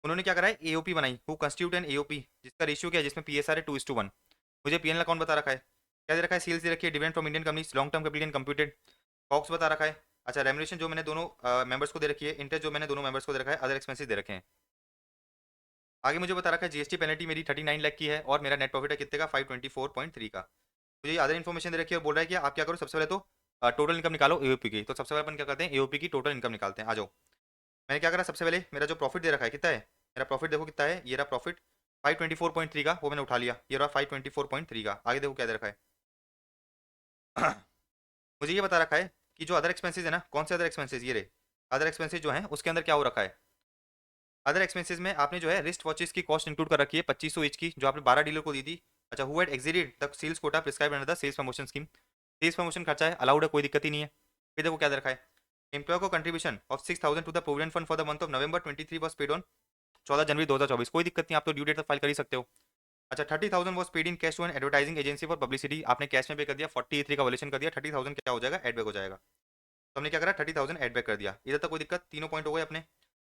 उन्होंने क्या करा है, एओपी बनाई, हु कंस्टिट्यूट एन एओपी, जिसका रेशियो क्या है, जिसमें पीएसआर है 2:1। मुझे पीएनएल अकाउंट बता रखा है, क्या दे रखा है, सेल्स दे रखी है, dividend from Indian companies, long term capital computed, कॉक्स बता रखा है। अच्छा, रेमुनेशन जो मैंने दोनों मेंबर्स को दे रखी है, इंटरेस्ट जो मैंने दोनों मेंबर्स को दे रखा है, अदर एक्सपेंसेस दे रखे हैं। आगे मुझे बता रखा है जीएसटी पेनल्टी मेरी 39 लाख की है, और मेरा नेट प्रॉफिट है कितने का, 524.3 का। मुझे अदर इन्फॉर्मेशन दे रखी है और बोल रहा है कि आप क्या करो, सबसे पहले तो टोटल इनकम निकालो एओपी की। तो सबसे पहले अपन क्या करते हैं, एओपी की टोटल इनकम निकालते हैं, आ जाओ। मैंने क्या करा, सबसे पहले मेरा जो प्रॉफिट दे रखा है कितना है, मेरा प्रॉफिट देखो कितना है, ये रहा प्रॉफिट 524.3 का, वो मैंने उठा लिया, ये रहा 524.3 का। आगे देखो क्या दे रखा है। मुझे ये बता रखा है कि जो अदर एक्सपेंसेस है ना, कौन से अदर एक्सपेंसेस, ये रहे अदर एक्सपेंसेस जो हैं उसके अंदर क्या हो रखा है। अदर एक्सपेंसेस में आपने जो है रिस्ट वॉचेस की कॉस्ट इंक्लूड कर रखी है 2500 ईच की, जो आपने 12 डीलर को दी थी। अच्छा, who had exceeded the sales quota prescribed under the sales promotion scheme, sales promotion खर्चा है, अलाउड है, कोई दिक्कत ही नहीं है। फिर देखो क्या दे रखा है, एम्प्लॉय को contribution of 6000 to the provident fund for the month of November 23 was paid on 14 January 2024, कोई दिक्कत नहीं, आप तो ड्यू डेट तक फाइल कर ही सकते हो। अच्छा, 30,000 was paid in cash to an advertising agency for publicity, आपने कैश में पे कर दिया, 43 का वॉल्यूशन कर दिया, 30,000 क्या हो जाएगा, एडबैक हो जाएगा। तो हमने क्या करा, 30,000 एडबैक कर दिया, इधर तक कोई दिक्कत, तीनों पॉइंट हो गए अपने।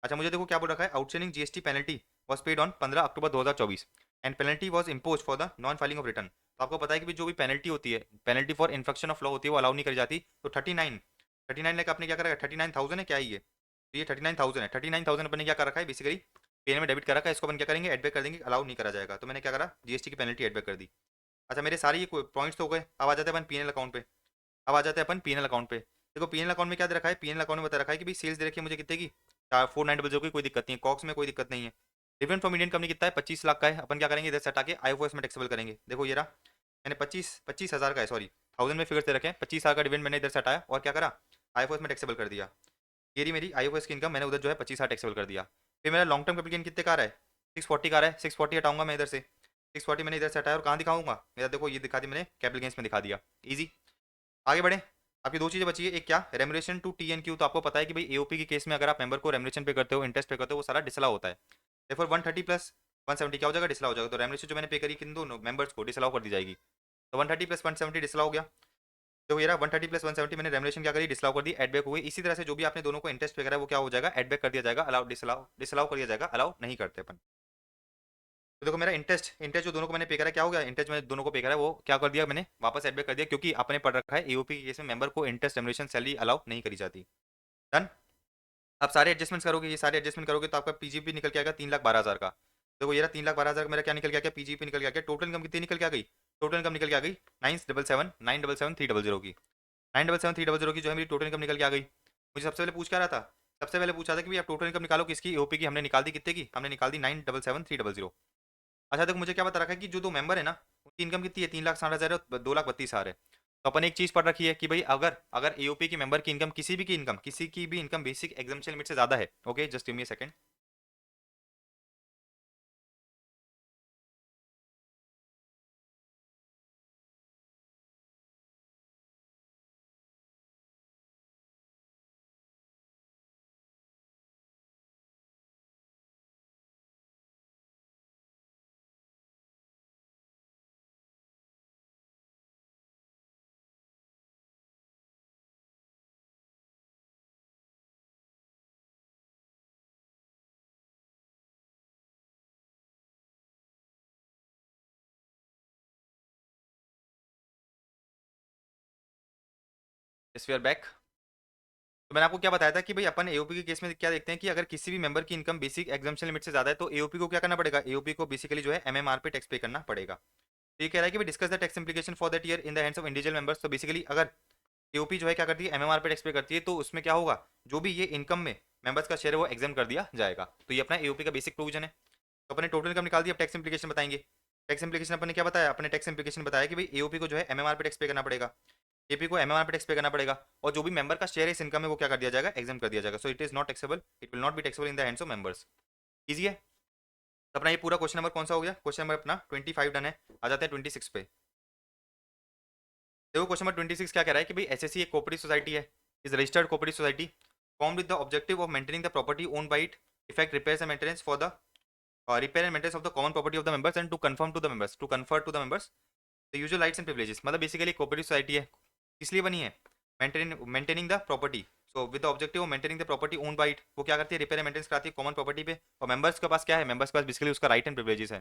अच्छा, मुझे देखो क्या बोल रखा है, outstanding GST penalty was paid on 15 October 2024 and penalty was impose for the non filing of return. तो आपको पता है कि जो भी पेनल्टी होती है, penalty for infection of law होती है, वो अलाउ नहीं करी जाती। तो 39 लाख आपने क्या करा, 39,000 है क्या ये, तो ये 39,000 है, 39,000 अपने क्या कर रखा है बेसिकली पेन में डेबिट कर रखा है, इसको अपन क्या करेंगे, एडबैक कर देंगे, अलाउ नहीं करा जाएगा। तो मैंने क्या करा, जीएसटी की पेनल्टी एडबैक कर दी। अच्छा, मेरे सारे ये पॉइंट्स तो हो गए, अब आ जाते हैं अपन पीएनएल अकाउंट पे। अब आ जाते हैं अपन पीएनएल अकाउंट पे। देखो पीएनएल अकाउंट में क्या दे रखा है, पीएनएल अकाउंट में बता रखा है कि भाई सेल्स दे रखी है मुझे कितने की, 4900 की, कोई दिक्कत नहीं है, कॉक्स में कोई दिक्कत नहीं है। डिविडेंड फ्रॉम इंडियन कंपनी कितना है, 25 लाख का है, अपन क्या करेंगे, इधर से हटा के आईओएस में टैक्सेबल करेंगे। देखो ये रहा, मैंने 25,000 का है, सॉरी 1000 में फिगर दे रखे हैं, 25,000 का डिविडेंड मैंने इधर से हटाया और क्या करा, आईओएस में टैक्सेबल कर दिया। ये रही मेरी आईओएस की इनकम, मैंने उधर जो है 25,000 टैक्सेबल कर दिया। फिर मेरा लॉन्ग टर्म कैपिटल गेन कितने का आ रहा है, 640 का आ रहा है, 640 हटाऊंगा मैं इधर से, 640 मैंने इधर से हटाया और कहाँ दिखाऊंगा, मेरा देखो ये दिखा दी मैंने, कैपिटल गेन्स में दिखा दिया। ईजी, आगे बढ़े। आपकी दो चीजें बची है, एक क्या, remuneration to T N Q. तो आपको पता है कि भाई एओपी के केस में अगर आप मेंबर को रेमुनेशन पे करते हो, इंटरेस्ट पे करते हो, वो सारा डिसअलाउ होता है। देखो 130 प्लस 170 क्या हो जाएगा, डिसअलाउ हो जाएगा। तो रेमुनेशन जो मैंने पे करी किन दोनों मेंबर्स को डिसअलाउ कर दी जाएगी। तो 130 प्लस 170 डिसअलाउ हो गया। तो ये रहा 130 प्लस 170 मैंने रेमुनेशन क्या करी, डिसअलाउ कर दी, एडबैक हो गई। इसी तरह से जो भी आपने दोनों को इंटरेस्ट पे करा है वो क्या हो जाएगा, एडबैक कर दिया जाएगा, अलाउ डिसअलाउ डिसअलाउ कर दिया जाएगा, अलाउ नहीं करते अपन। तो देखो मेरा इंटरेस्ट इंटरेस्ट जो दोनों को मैंने पे करा, क्या हो गया, इंटरेस्ट मैंने दोनों को पे करा है, वो क्या कर दिया मैंने, वापस एडबैक कर दिया, क्योंकि आपने पढ़ रखा है एओपी के केस में मेंबर को इंटरेस्ट रेम्युनरेशन सैलरी अलाउ नहीं करी जाती। डन। आप सारे एडजस्टमेंट्स करोगे, ये सारे एडजस्टमेंट करोगे तो आपका पीजीपी निकल के आएगा 3,12,000 का। देखो ये रहा 3,12,000 का मेरा क्या निकल के आ गया, पीजीपी निकल के आ गया। टोटल इनकम कितनी निकल के आ गई, टोटल इनकम निकल के आ गई 977,977,300 की, 977,300 की जो है मेरी टोटल इनकम निकल के आ गई। मुझे सबसे पहले पूछ क्या रहा था, सबसे पहले पूछा था कि भाई आप टोटल इनकम निकालो किसकी, एओपी की। हमने निकाल दी कितने की, हमने निकाल दी 977,300। अच्छा देखो मुझे क्या बता रखा है कि जो दो मेंबर है ना, उनकी इनकम कितनी है, 3,60,000 और 2,32,000 है। तो अपन एक चीज पढ़ रखी है कि भाई अगर अगर एओपी की मेंबर की इनकम किसी की भी इनकम बेसिक एग्जाम्पशन लिमिट से ज्यादा है, okay just give me a second. Yes we are back. तो मैंने आपको क्या बताया था कि भाई अपन एओपी के केस में क्या देखते हैं कि अगर किसी भी मेंबर की इनकम बेसिक एग्जाम्पशन लिमिट से ज्यादा है तो एओपी को क्या करना पड़ेगा, एओपी को बेसिकली जो है एमएमआर पे टैक्स पे करना पड़ेगा। तो ये कह रहा है कि discuss the tax implication for that year in the hands of individual members. तो बेसिकली अगर एओपी जो है क्या करती है, एमएमआर पे टैक्स पे करती है, तो उसमें क्या होगा, जो भी ये इनकम में मेंबर्स का शेयर है वो एग्जाम कर दिया जाएगा। तो ये अपना एओपी का बेसिक प्रोविजन है। तो अपने टोटल इनकम निकाल दी, अब टैक्स इंप्लीकेशन बताएंगे। टैक्स इंप्लीकेशन अपन ने क्या बताया, अपने टैक्स इंप्लीकेशन बताया कि भाई एओपी को जो है एमएमआर पे टैक्स पे करना पड़ेगा, एपी को एमएमआर पे टैक्स पे करना पड़ेगा, और जो भी मेंबर का शेयर है इस इनकम में वो क्या कर दिया जाएगा, एग्जाम कर दिया जाएगा। So it is not taxable, it will not be taxable in the hands of members. Easy है। तो अपना ये पूरा क्वेश्चन नंबर कौन सा हो गया, क्वेश्चन नंबर अपना 25 डन है। आ जाते हैं 26 पे। देखो क्वेश्चन नंबर 26 क्या कह रहा है कि भाई एसएससी एक कोऑपरेटिव सोसाइटी है, is registered cooperative society formed with the objective of maintaining the property own by it, effect repairs and maintenance for the repair and maintenance of the common property of the members and to confirm to the members, to confer to the members the usual rights and privileges. मतलब basically cooperative society है, किस लिए बनी है, maintaining the property. So with the objective of maintaining the property own by it, वो क्या करती है, रिपेयर एंड मेंटेनेंस कराती है कॉमन प्रॉपर्टी पे। और मेंबर्स के पास क्या है, मेंबर्स के पास बेसिकली उसका राइट एंड प्रिविलेजेस है।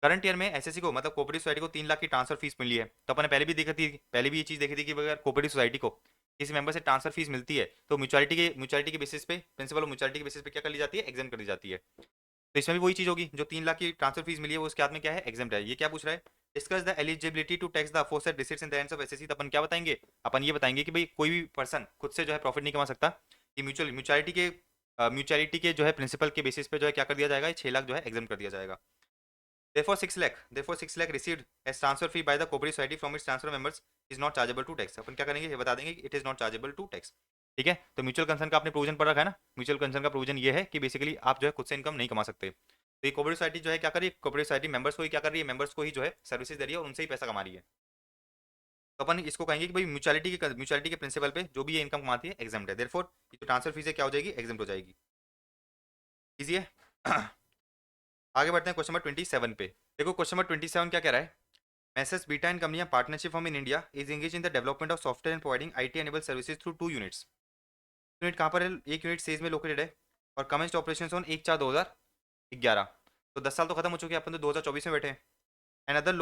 करंट ईयर में एसएससी को मतलब कोऑपरेटिव सोसाइटी को 3 लाख की ट्रांसफर फीस मिली है। तो अपने पहले भी देखी थी, पहले भी ये चीज देखी थी कि अगर कोऑपरेटिव सोसाइटी को किसी मेंबर से ट्रांसफर फीस मिलती है तो म्यूचुअलिटी के बेसिस पे, प्रिंसिपल ऑफ म्यूचुअलिटी के बेसिस पे क्या कर ली जाती है, एग्जाम कर दी जाती है। तो इसमें भी वही चीज होगी, जो 3 लाख की ट्रांसफर फीस मिली है वो उसके हाथ में क्या है, एग्जाम है। ये क्या पूछ रहा है, discuss the eligibility to tax the aforesaid receipts in the hands of SSC. तो अपन क्या बताएंगे, अपन ये बताएंगे कि भाई कोई भी पर्सन खुद से जो है प्रॉफिट नहीं कमा सकता, कि म्यूचुअलिटी के जो है प्रिंसिपल के बेसिस पे जो है क्या कर दिया जाएगा, 6 लाख जो है एग्जाम कर दिया जाएगा। Therefore 6 lakh received as transfer fee by the cooperative society from its transfer members is not chargeable to tax। अपन क्या करेंगे, ये बता देंगे कि it is not chargeable to tax. ठीक है, तो म्यूचुअल कंसर्न का आपने प्रोविजन पढ़ रखा है ना, म्यूचुअल कंसर्न का प्रोविजन ये है कि बेसिकली आप जो है खुद से इनकम नहीं कमा सकते। तो ये कोऑपरेटिव सोसाइटी जो है क्या कर रही है, कोऑपरेटिव सोसाइटी मेंबर्स को ही क्या कर रही है, मेंबर्स को ही जो है सर्विसेज दे रही है और उनसे ही पैसा कमा रही है। तो अपन इसको कहेंगे कि भाई म्यूचुअलिटी के प्रिंसिपल पे जो भी ये इनकम कमाती है एग्जाम्प्ट है। देयरफॉर ये जो ट्रांसफर फीस है क्या हो जाएगी, एग्जाम्प्ट हो जाएगी। इजी है। आगे बढ़ते हैं क्वेश्चन नंबर 27 पे। देखो क्वेश्चन नंबर 27 क्या कह रहा है, मैसेस बीटा एंड कंपनियां partnership form in India is engage in the development of software and providing IT enable services through 2 units. Unit कहाँ पर है, एक यूनिट सेज में लोकेटेड है और कमेंस्ड ऑपरेशन ऑन 1/4/2011। तो 10 साल तो खत्म हो चुके हैं, अपन तो 2024 में बैठे हैं। And other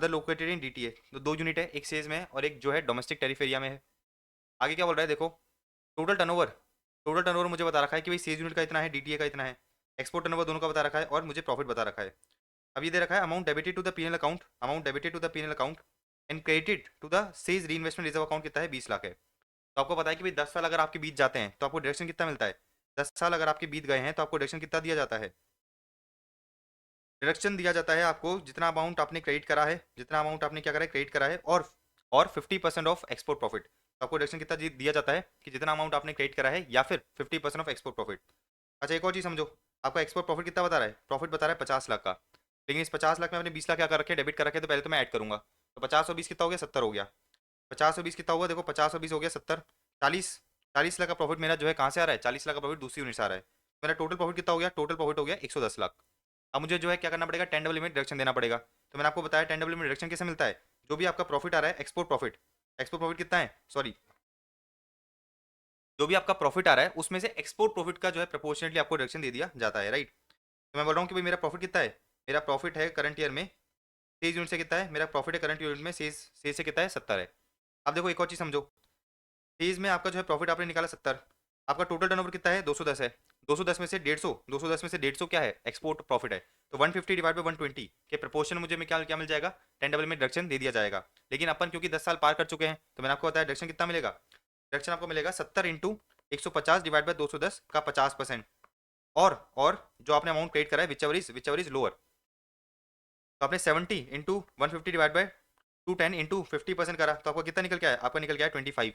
located in DTA. तो 2 यूनिट है, एक सेज में है और एक जो है डोमेस्टिक टेरिफ एरिया में है। आगे क्या बोल रहा है देखो, टोटल टर्नओवर, टोटल टर्नओवर मुझे बता रखा है कि भाई सेज यूनिट का इतना है, डीटीए का इतना है, एक्सपोर्ट टर्नओवर दोनों का बता रखा है और मुझे प्रॉफिट बता रखा है। अब ये दे रखा है amount debited to the PNL account, amount debited to the PNL account and credited to the SEZ reinvestment reserve account कितना है, 20 लाख है। तो आपको पता है कि भाई 10 साल अगर आपके बीत जाते हैं तो आपको डिडक्शन कितना मिलता है, 10 साल अगर आपके बीत गए हैं तो आपको डिडक्शन कितना दिया जाता है, डिडक्शन दिया जाता है आपको जितना अमाउंट आपने क्रेडिट करा है, जितना अमाउंट आपने क्या करा है, क्रेडिट करा है, और 50% ऑफ एक्सपोर्ट प्रॉफिट। तो आपको डिडक्शन कितना दिया जाता है कि जितना अमाउंट आपने क्रेडिट करा है या फिर 50% ऑफ एक्सपोर्ट प्रॉफिट। अच्छा एक और चीज़ समझो, आपका एक्सपोर्ट प्रॉफिट कितना बता रहा है, प्रॉफिट बता रहा है 50 लाख का, लेकिन इस 50 लाख में आपने 20 लाख क्या कर रखे, डेबिट कर रखे, तो पहले तो मैं ऐड करूंगा। तो 50 और 20 कितना हो गया, 70 हो गया। 50 और 20 कितना हुआ, देखो 50 और 20 हो गया 70, 40, 40 लाख का प्रॉफिट मेरा जो है कहाँ से आ रहा है, 40 लाख का प्रॉफिट दूसरी यूनिट से आ रहा है। मेरा टोटल प्रॉफिट कितना हो गया, टोटल प्रॉफिट हो गया 110 लाख। अब मुझे जो है क्या करना पड़ेगा, 10 डबल लिमिट डिडक्शन देना पड़ेगा। तो मैंने आपको बताया 10 डबल लिमिट डिडक्शन कैसे मिलता है, जो भी आपका प्रॉफिट आ रहा है, एक्सपोर्ट प्रॉफिट, एक्सपोर्ट प्रॉफिट कितना है, सॉरी, जो भी आपका प्रॉफिट आ रहा है उसमें से एक्सपोर्ट प्रॉफिट का जो है प्रोपोर्शनेटली आपको डिडक्शन दे दिया जाता है, राइट। तो मैं बोल रहा हूँ कि भाई मेरा प्रॉफिट कितना है, मेरा प्रॉफिट है करंट ईयर में 23 यूनिट से कितना है, मेरा प्रॉफिट है करंट यूनिट में सेज से कितना है 70 है। अब देखो एक और चीज़ समझो, तेईस में आपका जो है प्रॉफिट आपने निकाला 70, आपका टोटल टर्नओवर कितना है 210 है, 210 में से 150, 210 में से 150 क्या है एक्सपोर्ट प्रॉफिट है, तो 150 डिवाइड बाई 120 के प्रपोर्शन मुझे में क्या क्या मिल जाएगा, 10 डबल में डिडक्शन दे दिया जाएगा। लेकिन अपन क्योंकि 10 साल पार कर चुके हैं तो मैंने आपको बताया डिडक्शन कितना मिलेगा, डिडक्शन आपको मिलेगा 70 इंटू 150 डिवाइड बाई 210 का 50%। और जो आपने अमाउंट क्रेडिट करा है विच एवर इज लोअर, तो आपने 70 इंटू 150 डिवाइड बाई 210 इंटू 50% करा तो आपको कितना निकल के आया, आपका निकल गया 25।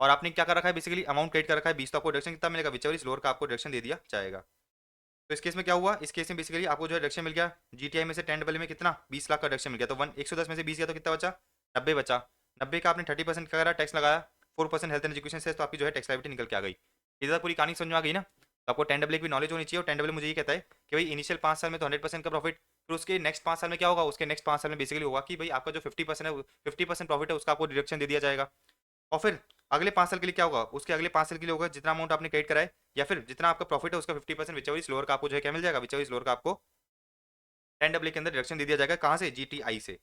और आपने क्या कर रखा है बेसिकली अमाउंट क्रेडिट कर रखा है 20, तो आपको डिडक्शन कितना मिलेगा, विच एवर इज लोअर का आपको डिडक्शन दे दिया जाएगा। तो इस केस में क्या हुआ, इस केस में बेसिकली आपको जो है डिडक्शन मिल गया जीटीआई में से 10 डबल में कितना 20 लाख का डिडक्शन मिल गया, तो 110 में से 20 गया तो कितना बचा 90 बचा, 90 का आपने 30% का करा टैक्स लगाया, 4% हेल्थ एंड एजुकेशन से, तो आपकी जो है टैक्स लायबिलिटी निकल के आ गई। इधर पूरी कहानी समझ में आ गई ना। तो आपको 10 डबल की नॉलेज होनी चाहिए, और 10 डबल मुझे ये कहता है कि भाई इनिशियल 5 साल में तो 100% का प्रॉफिट, फिर उसके नेक्स्ट 5 साल में क्या होगा, उसके नेक्स्ट 5 साल में बेसिकली होगा कि भाई आपका जो 50% है 50% प्रॉफिट है उसका आपको डिडक्शन दे दिया जाएगा। और फिर अगले 5 साल के लिए क्या होगा, उसके अगले 5 साल के लिए होगा जितना अमाउंट आपने क्रेडिट करा है, या फिर जितना आपका प्रॉफिट है उसका 50% विच एवर इज लोअर का आपको जो है क्या मिल जाएगा, विच एवर इज लोअर का आपको 10 डबल के अंदर डिडक्शन दे दिया जाएगा, कहाँ से, जीटीआई से।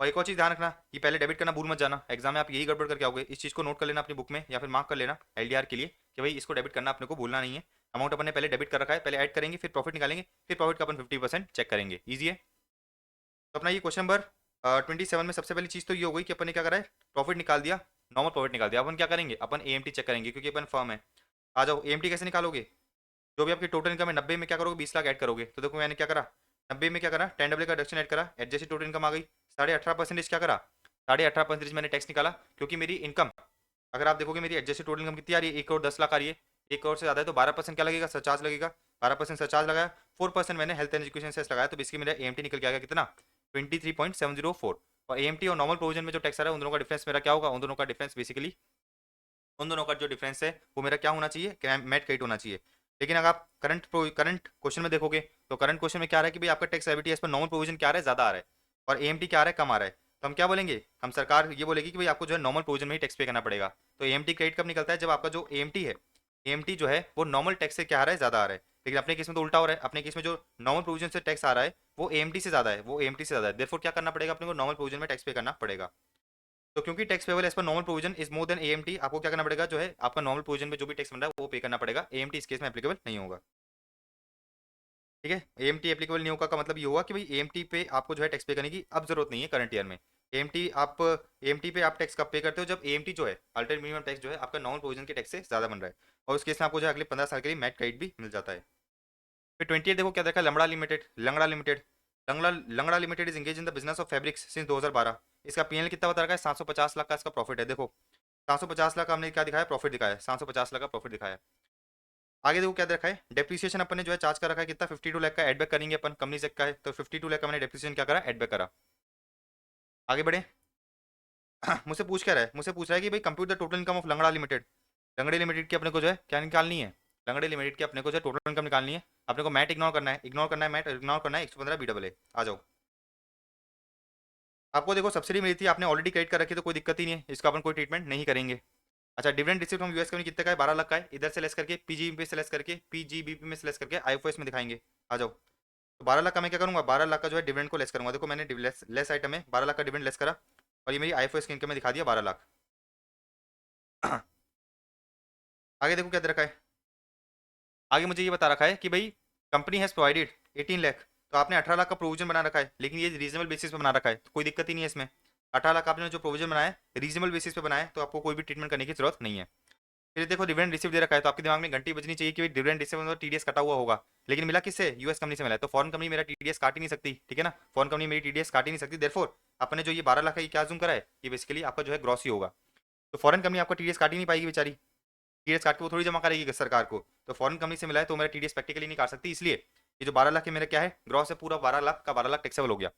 और एक और चीज़ ध्यान रखना, ये पहले डेबिट करना भूल मत जाना, एग्जाम में आप यही गड़बड़ करके आओगे, इस चीज़ को नोट कर लेना अपनी बुक में या फिर मार्क कर लेना एलडीआर के लिए कि भाई इसको डेबिट करना अपने को भूलना नहीं है। अमाउंट अपने पहले डेबिट कर रखा है, पहले ऐड करेंगे फिर प्रॉफिट निकालेंगे, फिर प्रॉफिट का अपन 50% चेक करेंगे, ईजी है। तो अपना ये क्वेश्चन नंबर 27 में सबसे पहली चीज़ तो ये हो गई कि अपन ने क्या करा है, प्रॉफिट निकाल दिया, नॉर्मल प्रॉफिट निकाल दिया। अपन क्या करेंगे, अपन एएमटी चेक करेंगे क्योंकि अपन फर्म है। आ जाओ, एएमटी कैसे निकालोगे, जो भी आपकी टोटल इनकम है 90 में क्या करोगे 20 लाख ऐड करोगे, तो देखो मैंने क्या करा 90 में क्या करा 10 डबल का डिडक्शन ऐड करा, एडजस्टेड टोटल इनकम आ गई 18.5% क्या करा 18.5% मैंने टैक्स निकाला, क्योंकि मेरी इनकम अगर आप देखोगे मेरी एडजस्टेड टोटल इनकम कितनी आ रही है 1 करोड़ 10 लाख आ रही है, 1 करोड़ से ज़्यादा है तो 12% क्या लगेगा सरचार्ज लगेगा, 12% सरचार्ज लगाया, 4% मैंने हेल्थ एंड एजुकेशन सेस लगाया, तो बेसिकली मेरा एएमटी निकल के आ गया कितना 23.704। और एएमटी और नॉर्मल प्रोविजन में जो टैक्स आ रहा है उन दोनों का डिफरेंस मेरा क्या होगा, उन दोनों का डिफरेंस बेसिकली उन दोनों का जो डिफरेंस है वो मेरा क्या होना चाहिए, मेट क्रेडिट होना चाहिए। लेकिन अगर आप करंट क्वेश्चन में देखोगे तो करंट क्वेश्चन में क्या आ रहा है कि भाई आपका tax liability as per normal provision क्या आ रहा है ज़्यादा आ रहा है, और एएमटी क्या आ रहा है कम आ रहा है, तो हम क्या बोलेंगे, हम सरकार ये बोलेगी कि भाई आपको जो है नॉर्मल प्रोविजन में ही टैक्स पे करना पड़ेगा। तो एएमटी क्रेडिट कब निकलता है, जब आपका जो एएमटी है, एएमटी जो है वो नॉर्मल टैक्स से क्या आ रहा है ज़्यादा आ रहा है। लेकिन अपने केस में तो उल्टा हो रहा है, अपने केस में जो नॉर्मल प्रोविजन से टैक्स आ रहा है वो एएमटी से ज़्यादा है, वो एएमटी से ज़्यादा है, देयरफॉर क्या करना पड़ेगा अपने को, नॉर्मल प्रोविजन में टैक्स पे करना पड़ेगा। तो क्योंकि tax payable as per normal provision is more than AMT, आपको क्या करना पड़ेगा, जो है आपका नॉर्मल प्रोविजन में जो भी टैक्स बन रहा है वो पे करना पड़ेगा, एएमटी इस केस में एप्लीकेबल नहीं होगा। ठीक है, एएमटी एप्लीकेबल नहीं होगा का मतलब ये होगा कि भाई एएमटी पे आपको जो है टैक्स पे करने की अब जरूरत नहीं है करंट ईयर में। एएमटी पे आप टैक्स कब पे करते हो, जब एएमटी जो है अल्टरनेट मिनिमम टैक्स जो है आपका नॉर्मल प्रोविजन के टैक्स से ज्यादा बन रहा है, और उस केस में आपको जो है अगले 15 साल के लिए मैट क्रेडिट भी मिल जाता है। फिर 28 देखो क्या देखा, लंगड़ा limited is engage in the business of fabrics since 2012। इसका पीएनएल कितना बता रखा है 750 लाख का इसका प्रॉफिट है, देखो 750 लाख का हमने क्या दिखाया, प्रॉफिट दिखाया है, 750 लाख का प्रॉफिट दिखाया है। आगे देखो क्या दे रखा है, डेप्रिसिएशन अपन ने जो है चार्ज कर रखा है कितना 52 लाख का एड बैक करेंगे अपन, कंपनी से का है तो 52 लाख का मैंने डेप्रिसिएशन क्या करा, एड बैक करा। आगे बढ़े मुझसे पूछ क्या रहा है, मुझसे पूछ रहा है कि भाई compute the total income of लंगड़ा लिमिटेड, लंगड़े लिमिटेड की अपने को जो है क्या निकालनी है, लंगड़े लिमिटेड की अपने को जो है टोटल इनकम निकालनी है, अपने को मैट इग्नोर करना है, मैट इग्नोर करना है 115 BAA। आ जाओ, आपको देखो सब्सिडी मिली थी आपने ऑलरेडी क्रेडिट कर रखी तो कोई दिक्कत ही नहीं है, इसका अपन कोई ट्रीटमेंट नहीं करेंगे। अच्छा, dividend received from US company कितने का है, 12 लाख का है, इधर से लेस करके पीजीबी से लेस करके पीजीबीपी में से लेस करके आईएफओएस में दिखाएंगे। आ जाओ, तो 12 लाख का मैं क्या करूंगा, 12 लाख का जो है डिविडेंड को लेस करूंगा, देखो मैंने लेस आइटम है 12 लाख का डिविडेंड लेस करा, और ये मेरी आईएफओएस की इनकम में दिखा दिया 12 लाख। आगे देखो क्या दे रखा है, आगे मुझे ये बता रखा है कि भाई कंपनी हैज प्रोवाइडेड 18 लाख, तो आपने 18 लाख का प्रोविजन बना रखा है, लेकिन ये रीजनेबल बेसिस पे बना रखा है तो कोई दिक्कत ही नहीं है इसमें। 18 लाख आपने जो प्रोविजन बनाया है रीजनेबल बेसिस पे बनाया है, तो आपको कोई भी ट्रीटमेंट करने की जरूरत नहीं है। फिर देखो डिविडेंड रिसीव दे रखा है, तो आपके दिमाग में घंटी बजनी चाहिए कि डिविडेंड रिसीव मतलब टीडीएस कटा हुआ होगा, लेकिन मिला किससे, यूएस कंपनी से मिला है, तो फॉरेन कंपनी मेरा टीडीएस काट ही नहीं सकती, ठीक है ना, फॉरेन कंपनी मेरी टीडीएस काट ही नहीं सकती, देयरफॉर आपने जो ये 12 लाख है ये क्या जूम करा है, ये बेसिकली आपका जो है ग्रॉस ही होगा। तो फॉरेन कंपनी आपका टीडीएस काट ही नहीं पाएगी बेचारी, टीडीएस काट के वो थोड़ी जमा करेगी सरकार को, तो फॉरेन कंपनी से मिला है तो मेरा टीडीएस प्रैक्टिकली नहीं काट सकती, इसलिए ये जो 12 लाख है मेरा क्या है ग्रॉस है, पूरा 12 लाख का 12 लाख टैक्सेबल हो गया।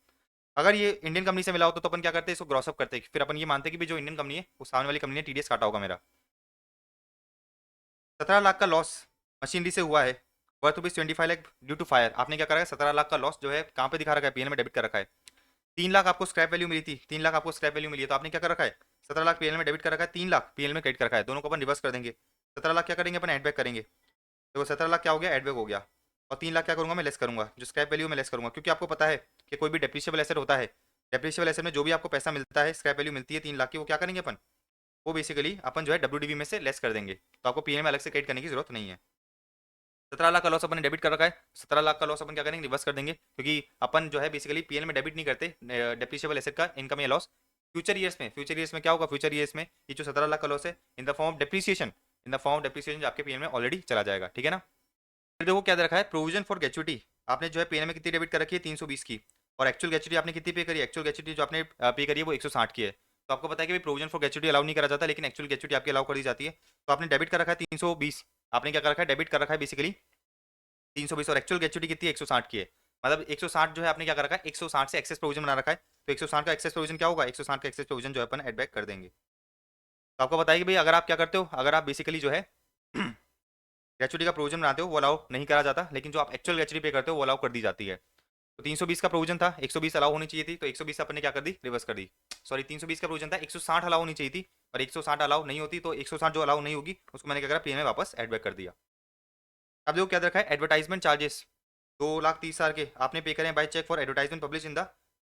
अगर ये इंडियन कंपनी से मिला हो तो अपन क्या करते हैं, इसको ग्रॉस अप करते हैं, फिर अपन ये मानते हैं कि जो इंडियन कंपनी है वो सामने वाली कंपनी ने टीडीएस काटा होगा मेरा। 17 लाख का लॉस मशीनरी से हुआ है, worth rupees 25 lakh due to fire, आपने क्या करा है 17 लाख का लॉस जो है कहाँ पे दिखा रखा है, पीएनएल में डेबिट कर रखा है। 3 लाख आपको स्क्रैप वैल्यू मिली थी, 3 लाख आपको स्क्रैप वैल्यू मिली है, तो आपने क्या कर रखा है 17 लाख पीएनएल में डेबिट कर रखा है, 3 लाख पीएनएल में क्रेडिट कर रखा है, दोनों को अपन रिवर्स कर देंगे। 17 लाख क्या करेंगे अपन एड बैक करेंगे, देखो 17 लाख क्या हो गया एड बैक हो गया, और 3 लाख क्या करूंगा मैं लेस करूंगा, जो स्क्रैप वैल्यू में लेस करूंगा, क्योंकि आपको पता है कि कोई भी डेप्रिशिएबल एसेट होता है, डेप्रिशिएबल एसेट में जो भी आपको पैसा मिलता है, स्क्रैप वैल्यू मिलती है 3 लाख की, वो क्या करेंगे अपन, वो बेसिकली अपन जो है डब्ल्यूडीवी में से लेस कर देंगे, तो आपको पीएल में अलग से क्रेडिट करने की जरूरत नहीं है। 17 लाख का लॉस अपन ने डेबिट कर रखा है, 17 लाख का लॉस अपन क्या करेंगे, रिवर्स कर देंगे, क्योंकि अपन जो है बेसिकली पीएल में डेबिट नहीं करते डेप्रिशिएबल एसेट का इनकम या लॉस। फ्यूचर ईयर्स में क्या होगा, फ्यूचर ईयर्स में ये जो 17 लाख का लॉस है in the form of depreciation, in the form of depreciation जो आपके पीएल में ऑलरेडी चला जाएगा, ठीक है ना। फिर देखो क्या दे रखा है, प्रोविजन फॉर ग्रेचुइटी, आपने जो है पीएल में कितनी डेबिट कर रखी है 320 की, और एक्चुअल ग्रेचुइटी आपने कितनी पे करी है, एक्चुअल ग्रेचुइटी जो आपने पे करी है वो 160 की है। तो आपको पता है कि प्रोविजन फॉर ग्रेचुइटी अलाउ नहीं करा जाता, लेकिन एक्चुअल ग्रेचुइटी आपकी अलाउ कर दी जाती है। तो आपने डेबिट कर रखा है 320, आपने क्या कर रखा है, डेबिट कर रखा है बेसिकली 320, और एक्चुअल ग्रेचुइटी कितनी है 160 की है, मतलब 160 जो है आपने क्या कर रखा है 160 से एक्सेस प्रोविजन बना रखा है। तो 160 का एक्सेस प्रोविजन क्या होगा, 160 का एक्सेस प्रोविजन जो है अपन एड बैक कर देंगे। तो आपको बताइए कि भाई अगर आप क्या करते हो, अगर आप बेसिकली जो है ग्रेचुइटी का प्रोविजन बनाते हो वो अलाउ नहीं करा जाता, लेकिन जो आप एक्चुअल ग्रेचुइटी पे करते हो वो अलाउ कर दी जाती है। तो 320 का प्रोविजन था, 120 अलाउ होनी चाहिए थी, तो 120 अपन ने क्या कर दी, रिवर्स कर दी। सॉरी 320 का प्रोविजन था, 160 अलाउ होनी चाहिए थी, और 160 अलाउ नहीं होती, तो 160 जो अलाउ नहीं होगी उसको मैंने क्या करा, पीएन में वापस एड बैक कर दिया। अब देखो क्या रखा है, एडवर्टाइजमेंट चार्जेस 2,30,000 के आपने पे करें by cheque for advertisement publish in the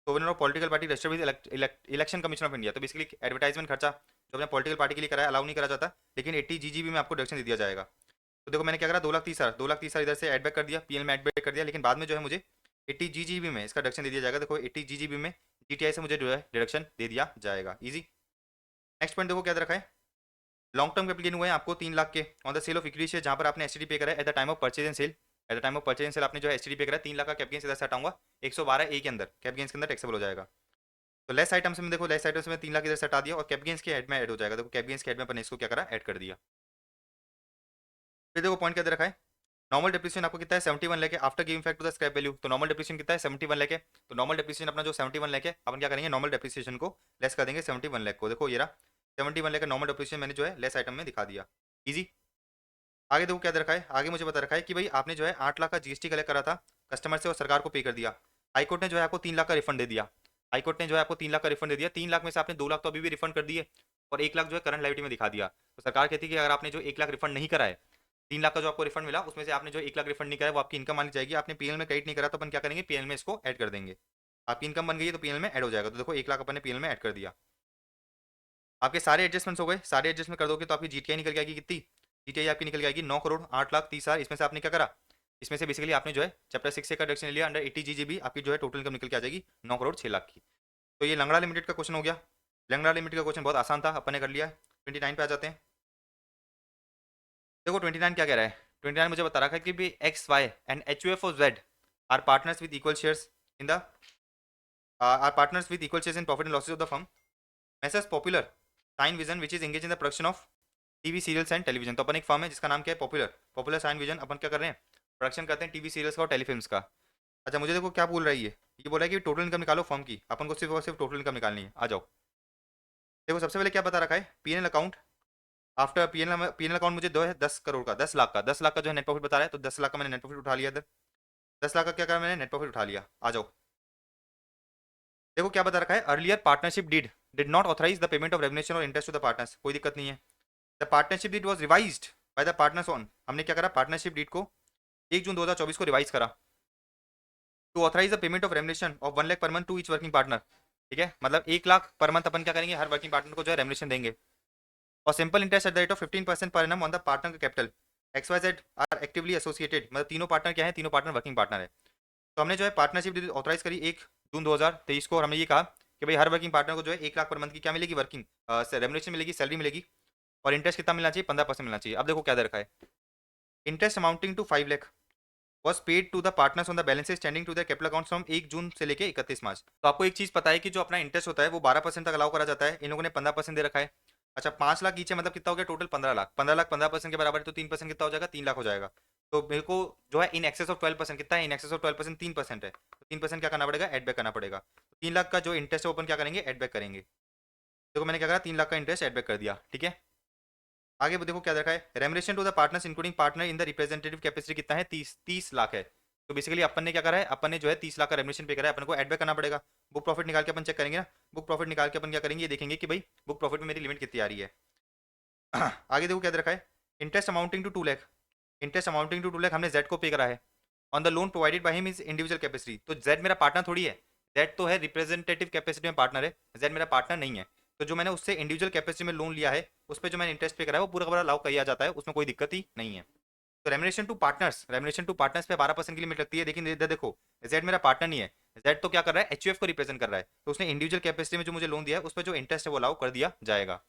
souvenir of political party registered with election commission of India. तो बेसिकली एडवर्टाइजमेंट खर्चा जो अपने पॉलिटिकल पार्टी के लिए कराया अलाउ नहीं करा जाता, लेकिन 80 जीजीबी में आपको डिडक्शन दे दिया जाएगा। तो देखो मैंने क्या करा, 2,30,000 इधर से एड बैक कर दिया, पीएल में एड बैक कर दिया, लेकिन बाद में जो है मुझे 80 जीजीबी में इसका डिडक्शन दे दिया जाएगा। देखो 80 जीजीबी में जीटीआई से मुझे जो है डिडक्शन दे दिया जाएगा, इजी। नेक्स्ट पॉइंट देखो क्या रखा है, लॉन्ग टर्म कैपिटल गेन हुए हैं आपको 3 लाख के on the sale of equity share, जहां पर आपने एसटीडी पे करा है at the time of purchase and sale. At the time of purchase and sale आपने जो है एसटीडी पे करा है 3 लाख का कैप गेन्स इधर से हटाऊंगा, 112 ए के अंदर कैप गेन्स के अंदर टैक्सेबल हो जाएगा। तो लेस आइटम्स में देखो, लेस आइटम्स में 3 लाख इधर से हटा दिया और कैप गेन्स के हेड में ऐड हो जाएगा। देखो कैप गेन्स के हेड में अपने इसको क्या करा, ऐड कर दिया। फिर देखो पॉइंट क्या दे रखा है, नॉर्मल डिप्रिसिएशन आपको कितना है 71 लाख है after giving effect to the scrap value. तो नॉर्मल डिप्रिसिएशन कितना है 71 लाख है, तो नॉर्मल डिप्रिसिएशन अपना जो 71 लाख है अपन क्या करेंगे, नॉर्मल डिप्रिसिएशन को लेस कर देंगे 71 लाख को। देखो ये रहा 71 लाख का नॉर्मल डिप्रिसिएशन मैंने जो है लेस आइटम में दिखा दिया, इजी। आगे देखो क्या दे रखा है, आगे मुझे बता रखा है कि भाई आपने जो है 8 लाख का जीएसटी कलेक्ट करा था कस्टमर से और सरकार को पे कर दिया। हाईकोर्ट ने जो है आपको 3 लाख का रिफंड दे दिया, हाईकोर्ट ने जो है आपको 3 लाख का रिफंड दे दिया। 3 लाख में से आपने 2 लाख तो अभी भी रिफंड कर दिए और 1 लाख जो है करंट लाइबिलिटी में दिखा दिया। तो सरकार कहती है कि अगर आपने जो 1 लाख रिफंड नहीं करा है, 3 लाख का जो आपको रिफंड मिला उसमें से आपने जो 1 लाख रिफंड नहीं करा है वो आपकी इनकम मानी जाएगी। आपने पीएल में क्रेडिट नहीं करा तो अपन क्या करेंगे, पीएल में इसको ऐड कर देंगे। आपकी इनकम बन गई है तो पीएल में ऐड हो जाएगा। तो देखो 1 लाख अपन ने पीएल में ऐड कर दिया। आपके सारे एडजस्टमेंट्स हो गए, सारे एडजस्टमेंट कर दोगे तो आपकी जीटीआई निकल जाएगी कितनी, जीटीआई आपकी निकल जाएगी 9,08,30,000। इसमें से आपने क्या करा, इसमें से बेसिकली आपने जो है चैप्टर 6 से का डिडक्शन लिया अंडर 80 जीजीबी, आपकी जो है टोटल इनकम निकल के आ जाएगी 9,06,00,000 की। तो ये लंगड़ा लिमिटेड का क्वेश्चन हो गया। लंगड़ा लिमिटेड का क्वेश्चन बहुत आसान था, अपन ने कर लिया। 29 पे आ जाते हैं। देखो 29 क्या कह रहा है, 29 मुझे बता रखा है कि भी X Y and H U F O Z are partners with equal shares in the are partners with equal shares in profit and losses of the firm. Messrs Popular Sign Vision which is engage in the production of TV serials and television. तो अपन एक firm है जिसका नाम क्या है, Popular, Popular Sign Vision. अपन क्या कर रहे हैं, प्रोडक्शन करते हैं टीवी सीरियल्स का और टेलीफिल्म्स का। अच्छा मुझे देखो क्या बोल रहा है ये बोल रहा है कि टोटल इनकम निकालो फर्म की, अपन को सिर्फ और सिर्फ टोटल इनकम निकालनी है। आ जाओ देखो सबसे पहले क्या बता रखा है, PNL account. After PNL account मुझे दो है 10 करोड़ का, 10 लाख का जो है नेट प्रॉफिट बता रहा है। तो 10 लाख का मैंने नेट प्रॉफिट उठा लिया इधर, 10 लाख का क्या करा मैंने, नेट प्रॉफिट उठा लिया। आ जाओ देखो क्या बता रखा है, earlier partnership did not authorise the payment of remuneration और इंटरेस्ट टू द पार्टनर्स। कोई दिक्कत नहीं है। The partnership deed was revised by the partners on, हमने क्या करा, पार्टनरशिप डीड को 1 जून 2024 को रिवाइज करा to authorise the payment of remuneration of 1 lakh per month to each working partner. ठीक है, मतलब 1 लाख पर मंथ अपन क्या करेंगे, हर वर्किंग पार्टनर को जो है रेवन्यूशन देंगे। और simple interest at the rate of 15% per annum on the partner का कैपिटल। X Y Z are actively associated, मतलब तीनों पार्टनर क्या है, तीनों पार्टनर वर्किंग पार्टनर है। तो हमने जो है पार्टनरशिप ऑथराइज करी 1 जून 2023 को, और हमने ये कहा कि भाई हर वर्किंग पार्टनर को जो है 1 लाख पर मंथ की क्या मिलेगी, वर्किंग रेवन्यूशन मिलेगी, सैलरी मिलेगी, और इंटरेस्ट कितना मिलना चाहिए, 15% मिलना चाहिए। अब देखो क्या दे रखा है, interest amounting to 5 lakh was paid to the partners on the balances standing to their capital accounts from 1 जून से लेके 31 मार्च। तो आपको एक चीज पता है कि जो अपना इंटरेस्ट होता है वो 12% तक अलाउ करा जाता है, इन लोगों ने 15% दे रखा है। अच्छा 5 लाख नीचे मतलब कितना हो गया टोटल, 15 लाख, 15 लाख 15% के बराबर है, तो 3% कितना हो जाएगा, 3 लाख हो जाएगा। तो मेरे को जो है इन एक्सेस ऑफ 12%, कितना है इन एक्सेस ऑफ 12%, 3% है, तो 3% क्या करना पड़ेगा, एड बैक करना पड़ेगा। तो 3 लाख का जो इंटरेस्ट है ओपन क्या करेंगे, एड बैक करेंगे। देखो मैंने क्या करा, 3 लाख का इंटरेस्ट एड बैक कर दिया। ठीक है, आगे देखो क्या देखा है, remuneration to the partners including partner in the representative capacity कितना है, 30 लाख है। तो बेसिकली अपन ने क्या करा है, अपन ने जो है 30 लाख का रेमरेशन पे करा है, अपन को एड बैक करना पड़ेगा। बुक प्रॉफिट निकाल के अपन चेक करेंगे ना, बुक प्रॉफिट निकाल के अपन क्या करेंगे, ये देखेंगे कि भाई बुक प्रॉफिट में मेरी लिमिट कितनी आ रही है। आगे देखो क्या दे रखा है, interest amounting to 2 lakh, interest amounting to 2 lakh हमने जेड को पे करा है। On the loan provided by him is individual capacity. तो जेड मेरा पार्टनर थोड़ी है, जेड तो है रिप्रेजेंटेटिव कैपेसिटी में पार्टनर है, जेड मेरा पार्टनर नहीं है। तो जो मैंने उससे इंडिविजुअल कैपेसिटी में लोन लिया है उस पर जो मैंने इंटरेस्ट पे करा है वो पूरा का पूरा अलाउ किया जाता है, उसमें कोई दिक्कत ही नहीं है। तो रेमुनेशन टू पार्टनर्स पे 12% की लिमिट लगती है, लेकिन इधर देखो जेड मेरा पार्टनर नहीं है, जेड तो क्या कर रहा है, एचयूएफ को रिप्रेजेंट कर रहा है, तो उसने इंडिविजुअल कैपेसिटी में जो मुझे लोन दिया है उस पर जो इंटरेस्ट है वो अलाउ कर दिया जाएगा।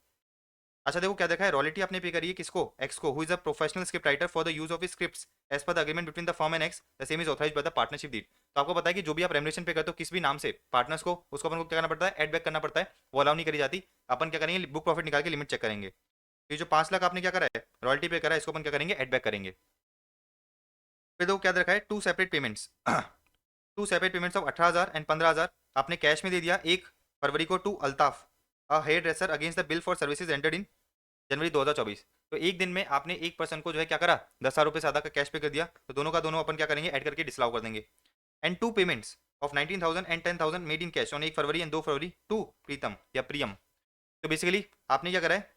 अच्छा देखो क्या देखा है, रॉयल्टी आपने पे करी है किसको, एक्स को, who is a professional script writer for the use of scripts as per the agreement between the firm and X, the same is authorised by the partnership deed. तो आपको पता है कि जो भी आप रेमुनेशन पे करते हो किस भी नाम से पार्टनर्स को, उसको अपन को क्या करना पड़ता है, एड बैक करना पड़ता है, वो अलाउ नहीं करी जाती। अपन क्या करेंगे, बुक प्रॉफिट निकाल के लिमिट चेक करेंगे। तो ये जो 5 लाख आपने क्या करा है रॉयल्टी पे करा है, इसको अपन क्या करेंगे, एड बैक करेंगे। फिर देखो क्या दे रखा है, two separate payments two separate payments of 18,000 and 15,000 आपने कैश में दे दिया 1 फरवरी को to Altaf a hairdresser against the bill for services entered in January 2024। तो एक दिन में आपने एक पर्सन को जो है क्या करा, 10,000 रुपये ज्यादा का कैश पे कर दिया, तो दोनों का दोनों अपन क्या करेंगे, ऐड करके डिसलाउ कर देंगे। And two payments of 19,000 and 10,000 made in cash on 1 February and 2 February to Pritam या प्रियम। तो बेसिकली आपने क्या करा है,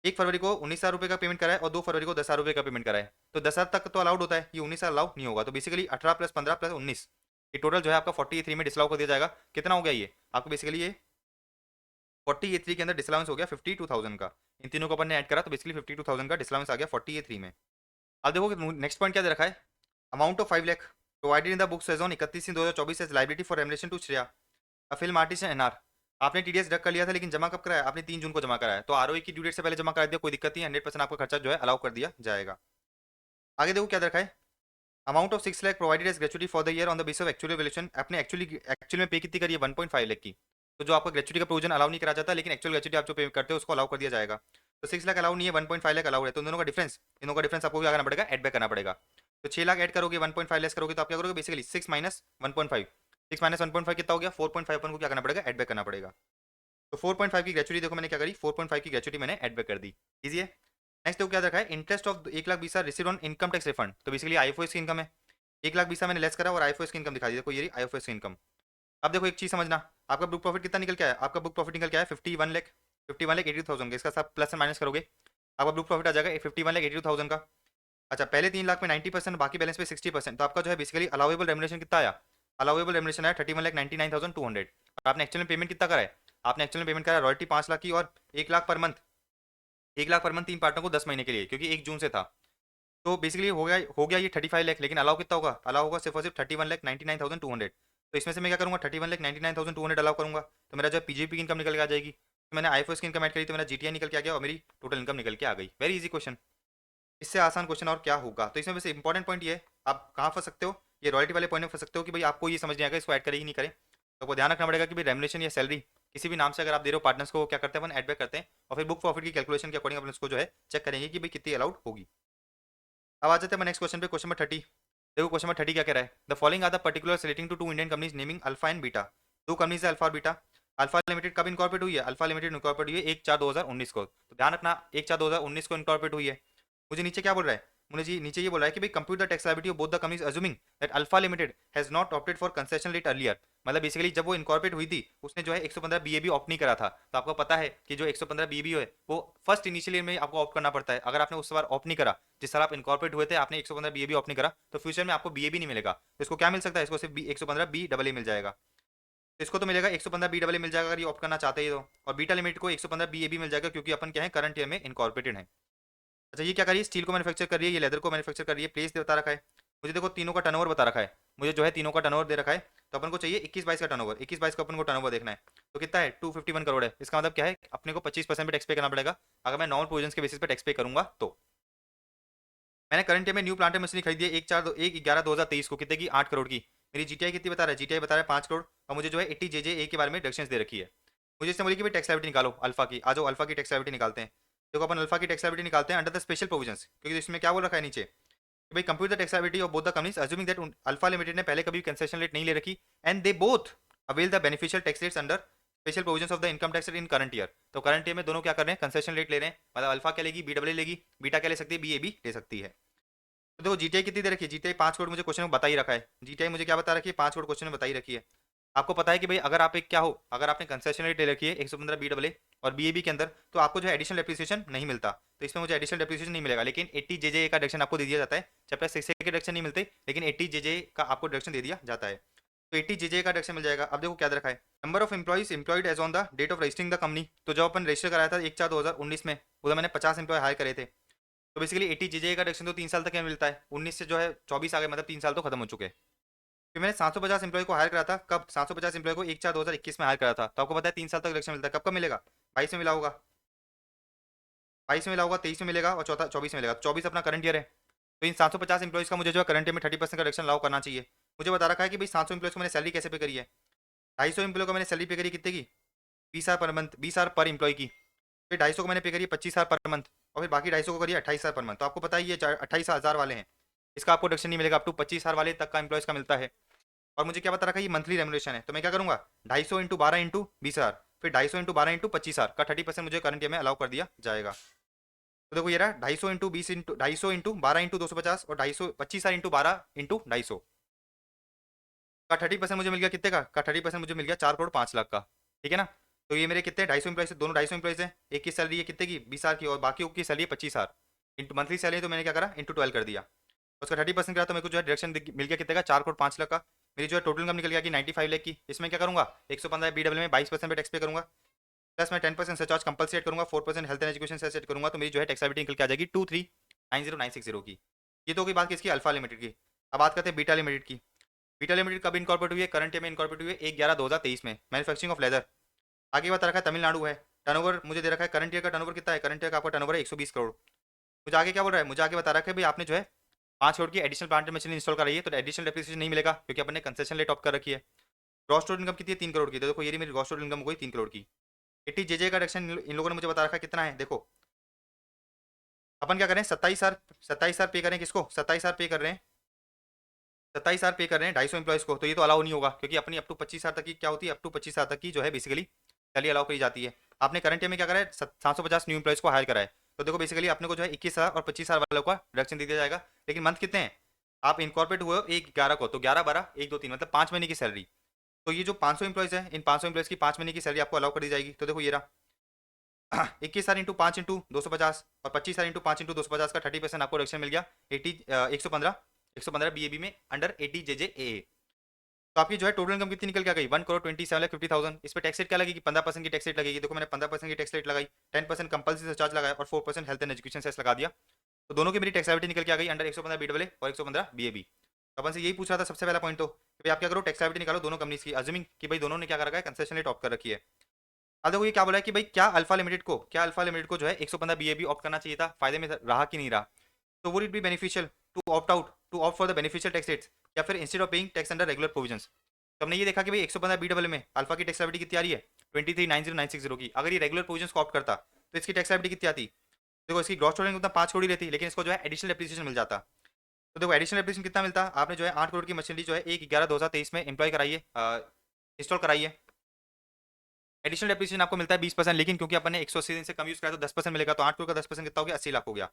1 फरवरी को 19,000 रुपये का पेमेंट करा है और 2 फरवरी को 10,000 रुपये का पेमेंट करा है। तो 10,000 तक तो अलाउड होता है, ये 19,000 अलाउ नहीं होगा। तो बेसिकली 18 प्लस 15 प्लस 19, ये टोटल जो है आपका 43 में डिसलाउ कर दिया जाएगा। कितना हो गया ये आपको, बेसिकली ये 43 के अंदर डिसलाउंस हो गया 52,000 का। इन तीनों को अपन ने ऐड करा तो बेसिकली 52,000 का डिसलाउंस आ गया 43 में। अब देखो नेक्स्ट पॉइंट क्या दे रखा है, amount of 5 lakh provided in the book सेजन 31/3/2024 as liability for remuneration to Shreya a film artist NR. आपने टीडीएस डक कर लिया था लेकिन जमा कब कराया, आपने 3 जून को जमा कराया, तो आरओई की ड्यू डेट से पहले जमा करा दिया, कोई दिक्कत नहीं है, 100% आपका खर्चा जो है अलाउ कर दिया जाएगा। आगे देखो क्या दे रखा है, amount of 6 lakh provided as gratuity for the year on the basis of actual valuation. आपने एक्चुअल में पे कितनी करी है, 1.5 लाख की। तो जो आपका ग्रेचुटी का प्रोविजन अलाउ नहीं करा जाता, लेकिन एक्चुअल ग्रेचुटी आप जो पे करते हो उसको अलाउ कर दिया जाएगा। तो 6 लाख अलाउ नहीं है, 1.5 लाख अलाउ है, तो इन दोनों का डिफरेंस, आपको क्या करना पड़ेगा, एड बैक करना पड़ेगा। तो 6 लाख ऐड करोगे, 1.5 लेस करोगे, तो आप क्या करोगे, बेसिकली 6 माइनस 1.5, 6 माइनस 1.5 कितना हो गया, 4.5 अपन को क्या करना पड़ेगा, एड बैक करना पड़ेगा। तो 4.5 की ग्रेचुटी देखो मैंने क्या करी, 4.5 की ग्रेचुटी मैंने एड बैक कर दी, इजी है। नेक्स्ट देखो क्या रखा है, interest of 1,20,000 receive on income tax refund. तो बेसिकली आईएफओएस की इनकम है, 1,20,000 मैंने लेस करा और आईएफओएस की इनकम दिखा दी, देखो ये आईएफओएस की इनकम। अब देखो एक चीज समझना, आपका बुक प्रॉफिट कितना निकल के आया, आपका बुक प्रॉफिट निकल के आया 51 लाख, 51,82,000 का, इसका सब प्लस एंड माइनस करोगे आपका बुक प्रॉफिट आ जाएगा 51,82,000 का। अच्छा पहले 3 लाख में 90%, बाकी बैलेंस पे 60%, तो आपका जो है बेसिकली अलाउेबल रेमुनेशन कितना आया, अलाउेबल रेमुनेशन आया 31,99,200। और आपने एक्चुअल में पेमेंट कितना करा है, आपने एक्चुअल में पेमेंट करा रॉयल्टी 5 लाख की और 1 lakh per month, 1 lakh per month 3 partner को 10 महीने के लिए, क्योंकि 1 जून से था। तो बेसिकली हो गया ये 35 लाख, लेकिन अलाउ कितना होगा, अलाउ होगा सिर्फ और सिर्फ 31,99,200। तो इसमें से मैं क्या करूंगा, 31,99,200 अलाउ करूंगा, तो मेरा जो पीजीपी की इनकम निकल के आ जाएगी। तो मैंने आईएफओएस की इनकम ऐड करी तो मेरा जीटीआई निकल के आ गया और मेरी टोटल इनकम निकल के आ गई। वेरी इजी क्वेश्चन, इससे आसान क्वेश्चन और क्या होगा। तो इसमें वैसे इंपॉर्टेंट पॉइंट ये है, आप कहाँ फंस सकते हो, ये रॉयल्टी वाले पॉइंट में फंस सकते हो कि भाई आपको ये समझ नहीं आएगा इसको ऐड करे ही नहीं करे। तो आपको ध्यान रखना पड़ेगा कि भाई रेमुनेशन या सैलरी किसी भी नाम से अगर आप दे रहे हो पार्टनर्स को, क्या करते हैं अपन, ऐड बैक करते हैं और फिर बुक प्रॉफिट की कैलकुलेशन के अकॉर्डिंग अपन उसको जो है चेक करेंगे कि भाई कितनी अलाउड होगी। अब आ जाते हैं नेक्स्ट क्वेश्चन पे, क्वेश्चन नंबर 30। देखो क्वेश्चन नंबर 30 क्या कह रहा है, the following are the particulars relating to 2 Indian companies naming Alpha and Beta. 2 companies है अल्फा और बीटा। अल्फा लिमिटेड कब इनकॉर्पोरेट हुई है, अल्फा लिमिटेड इनकॉर्पोरेट हुई है 1/4/2019 को। तो ध्यान रखना 1/4/2019 को इनकॉर्पोरेट हुई है। मुझे नीचे क्या बोल रहा है, मुझे जी नीचे ये बोल रहा है कि भाई compute the tax liability of both the companies assuming that alpha limited has not opted for concession rate earlier. मतलब बेसिकली जब वो इनकॉर्पोरेट हुई थी उसने जो है 115 बीएबी ऑप्ट नहीं करा था। तो आपको पता है कि जो 115 बीएबी है वो फर्स्ट इनिशियली में आपको ऑप्ट करना पड़ता है। अगर आपने उस बार ऑप्ट नहीं करा, जिस साल आप इनकॉर्पोरेट हुए थे आपने 115 बीएबी ऑप्ट नहीं करा, तो फ्यूचर में आपको बीएबी नहीं मिलेगा। तो इसको क्या मिल सकता है, इसको सिर्फ 115 बी डबल ए मिल जाएगा। तो इसको तो मिलेगा 115 बी डबल ए मिल जाएगा अगर ये ऑप्ट करना चाहते ही तो, और बीटा लिमिट को 115 बी ए भी मिल जाएगा क्योंकि अपन क्या है करंट ईयर में इनकॉर्पोरेटेड है। अच्छा ये क्या करिए, स्टील को मैन्युफैक्चर कर रही है, ये लेदर को मैन्युफैक्चर कर रही है, प्लेस बता रखा है। मुझे देखो तीनों का टर्नओवर बता रखा है, मुझे जो है तीनों का टर्नओवर दे रखा है। तो अपन को चाहिए 21-22 का टर्नओवर, 21-22 का अपन को टर्नओवर देखना है। तो कितना है, 251 करोड़ है। इसका मतलब क्या है, अपने को 25% पे टैक्स पे करना पड़ेगा अगर मैं नॉर्मल प्रोविजन के बेसिस पे टैक्स पे करूंगा। तो मैंने करंट ईयर में न्यू प्लांट मशीनरी खरीदी है 1/11/2023 को, कितने की, 8 करोड़ की। मेरी जीटीआई कितनी बता रहा है, जीटीआई बता रहा है 5 करोड़, और मुझे जो है 80 जेजे के बारे में डिडक्शंस दे रखी है। मुझे इससे बोली कि भाई टैक्स लायबिलिटी निकालो अल्फा की, आ जाओ अल्फा की टैक्स लायबिलिटी निकालते हैं। देखो अपन अल्फा की टैक्स लायबिलिटी निकालते हैं अंडर द स्पेशल प्रोविजंस, क्योंकि इसमें क्या बोल रखा है नीचे कि भाई compute the tax liability of both the companies assuming that alpha limited ने पहले कभी कंसेशन रेट नहीं ले रखी and they both avail the beneficial tax rates under special provisions of the income tax rate in current year. तो current year में दोनों क्या कर रहे हैं, कंसेशन रेट ले रहे हैं। मतलब अल्फा क्या लेगी, बीडब्ल्यू लेगी, बीटा क्या ले सकती है, बी ए बी ले सकती है। तो देखो जीटीआई कितनी दे रखी है, जीटीआई 5 करोड़ मुझे क्वेश्चन में बता ही रखा है। जीटीआई मुझे क्या बता रखी है, 5 करोड़ क्वेश्चन में बता ही रखी है। आपको पता है कि भाई अगर आप एक क्या हो, अगर आपने कंसेशन रेट ले रखी है 115 बी डबल ए और बी ए बी के अंदर, तो आपको जो एडिशनल डेप्रिसिएशन नहीं मिलता। तो इसमें मुझे एडिशनल डेप्रिसिएशन नहीं मिलेगा, लेकिन 80 जे का डिडक्शन आपको दे दिया जाता है चैप्टर 6 के डिडक्शन नहीं मिलते, लेकिन 80 जेजे का आपको डिडक्शन दे दिया जाता है। तो 80 जेजे का डिडक्शन मिल जाएगा। अब देखो क्या दे रखा है, number of employees employed as on the date of registering the company. तो जब अपन रजिस्टर कराया था 1/4/2019 में, उधर मैंने 50 एम्प्लॉय हायर करे थे। तो बेसिकली 80 जेजे का डिडक्शन तो 3 साल तक मिलता है, 19 से जो है 24 आ गए, मतलब 3 साल तो खत्म हो चुके हैं। फिर मैंने 750 एम्प्लॉय को हायर करा था, कब? 750 एम्प्लॉय को 1/4/2021 में हायर करा था। तो आपको पता है 3 साल तक डिडक्शन मिलता है। कब कब मिलेगा? 22 में मिला होगा, 22 में मिला होगा, 23 में मिलेगा और चौथा 24 में मिलेगा। 24 अपना करंट ईयर है। तो इन 750 एम्प्लॉइज का मुझे जो है करंट ईयर में 30% का रिडक्शन अलाउ करना चाहिए। मुझे बता रखा है कि भाई 700 एम्प्लॉइज को मैंने सैलरी कैसे पे करी है, 250 एम्प्लॉय को मैंने सैलरी पे करी कितने की? 20,000 पर मंथ, 20,000 पर एम्प्लॉय की। फिर 250 को मैंने पे करी 25,000 पर मंथ, और फिर बाकी 250 को करिए 28,000 पर मंथ। तो आपको पता है ये 28,000 वाले हैं, इसका आपको डिडक्शन नहीं मिलेगा। अप टू 25,000 वाले तक का एम्प्लॉयज का मिलता है। और मुझे क्या बता रखा है, ये मंथली रेमुनेशन है। तो मैं क्या करूंगा, 250 इंटू 12 इंटू 20,000, फिर 250 इंटू 12 इंटू 25,000 का 30% मुझे करंट ईयर में अलाउ कर दिया जाएगा। तो देखो ये रहा 250 इंटू 20 इंटू 250 इंटू 12 इंटू 250 और 250 25,000 इंटू 12 इंटू 250 का 30% मुझे मिल गया कितने का 30% मुझे मिल गया 4,05,00,000 का। ठीक है ना। तो ये मेरे कितने 250 एम्प्लॉइज, दोनों 250 एम्प्लॉइज है। एक की सैलरी है कितने की 20,000 की, और बाकी की सैलरी 25,000 इंटू मंथली सैलरी। तो मैंने क्या करा इंटू 12 कर दिया, उसका 30% करा। तो मेरे को जो है डायरेक्शन मिल गया कितने का 4,05,00,000 का। मेरी जो है टोटल इनकम निकल गया कि 95 लाख की। इसमें क्या करूंगा 115 BW में 22% पे टैक्स पे करूंगा, प्लस मैं 10% सरचार्ज कंपलसरी करूंगा, 4% हेल्थ एंड एजुकेशन से सेट करूंगा। तो मेरी जो है टैक्सेबिलिटी निकल के आ जाएगी 2,390,960 की। ये तो होगी बात किसकी, अल्फा लिमिटेड की। अब बात करते हैं बीटा लिमिटेड की। बीटा लिमिटेड कब इनकॉर्पोरेट हुई है, करंट ईयर में इनकॉर्पोरेट हुई है 1/11/2023 में। मैन्युफैक्चरिंग ऑफ लेदर, आगे बता रखा है तमिलनाडु है। टर्नओवर मुझे दे रखा है, करंट ईयर का टर्नओवर कितना है, करंट ईयर का आपका टर्नओवर है 120 करोड़। मुझे आगे क्या बोल रहा है, मुझे आगे बता रखा है भाई आपने जो है 5 करोड़ की एडिशनल प्लांट मशीन इंस्टॉल कराई है, तो एडिशनल डेप्रिसिएशन नहीं मिलेगा क्योंकि अपन ने कंसेशन रेट ऑफ कर रखी है। ग्रॉस टोटल इनकम कितनी है 3 करोड़ की। तो देखो ये मेरी ग्रॉस टोटल इनकम हो गई 3 करोड़ की। 80 जेजे का रिडक्शन इन लोगों ने मुझे बता रखा है कितना है। देखो अपन क्या करें, 27,000 पे करें, किसको 27,000 पे कर रहे हैं, 27,000 पे कर रहे हैं 250 एम्प्लॉइज को। तो ये तो अलाउ नहीं होगा क्योंकि अपनी अप टू 25,000 तक की क्या होती है, अप टू 25,000 तक की जो है बेसिकली सैलरी अलाउ करी जाती है। आपने करंट ईयर में क्या करा है 750 न्यू एम्प्लॉइज को हायर करा है। तो देखो बेसिकली अपने को जो है 21,000 और 25,000 वालों का रिडक्शन दे दिया जाएगा। लेकिन मंथ कितने हैं, आप इनकॉर्पोरेट हुए हो 1/11 को, तो 11/12/1 2 3 मतलब 5 महीने की सैलरी। तो ये जो 500 एम्प्लॉइज है, इन 500 एम्प्लॉइज की 5 महीने की सैलरी आपको अलाउ कर दी जाएगी। तो देखो ये रहा 21,000 इंटू 5 इंटू 250 और 25,000 इंटू 5 इंटू 250 का 30% आपको रिडक्शन मिल गया 115 BAB में अंडर 80 JJAA। तो आपकी जो है टोटल इनकम कितनी निकल के आ गई 1,27,50,000। इस पर टैक्स रेट क्या लगेगी 15% की टैक्स रेट लगेगी। देखो मैंने 15% की टैक्स रेट लगाई, 10% कंपल्सरी चार्ज लगाया और 4% हेल्थ एंड एजुकेशन सेस लगा दिया। तो दोनों की मेरी टैक्सेबिलिटी निकल के आ गई अंडर 115 BAA और 115 BAB। तो अपन से यही पूछ रहा था सबसे पहला पॉइंट, तो कि भाई आप क्या करो टैक्सेबिलिटी निकालो दोनों कंपनीज की, अज्यूमिंग कि भाई दोनों ने क्या कर रखा है कंसेशन रेट ऑफ कर रखी है। अब देखो ये क्या बोला है कि भाई क्या अल्फा लिमिटेड को जो है 115 BAB ऑप्ट करना चाहिए था, फायदे में रहा कि नहीं रहा। तो would it be beneficial to opt for the beneficial tax rates, या फिर instead of paying tax under regular provisions. तो हमने ये देखा कि भाई 115 BAA में अल्फा की टैक्स लायबिलिटी कितनी आ रही है 23,90,960 की। अगर ये रेगुलर प्रोविजंस को ऑप्ट करता तो इसकी टैक्स लायबिलिटी कितनी आती, देखो इसकी ग्रॉस टोटल उतना 5 करोड़ ही रहती, लेकिन इसको जो है एडिशनल एप्रिसिएशन मिल जाता। तो देखो एडिशनल एप्रिसिएशन कितना मिलता, आपने जो है 8 करोड़ की मशीनरी जो है 1/11/2023 में एम्प्लॉय कराई है, इंस्टॉल कराई है। एडिशनल डेप्रिसिएशन आपको मिलता है 20%, लेकिन क्योंकि अपन ने 180 दिन से कम यूज करा तो 10% मिलेगा। तो 8 करोड़ का 10% कितना हो गया 80 लाख हो गया।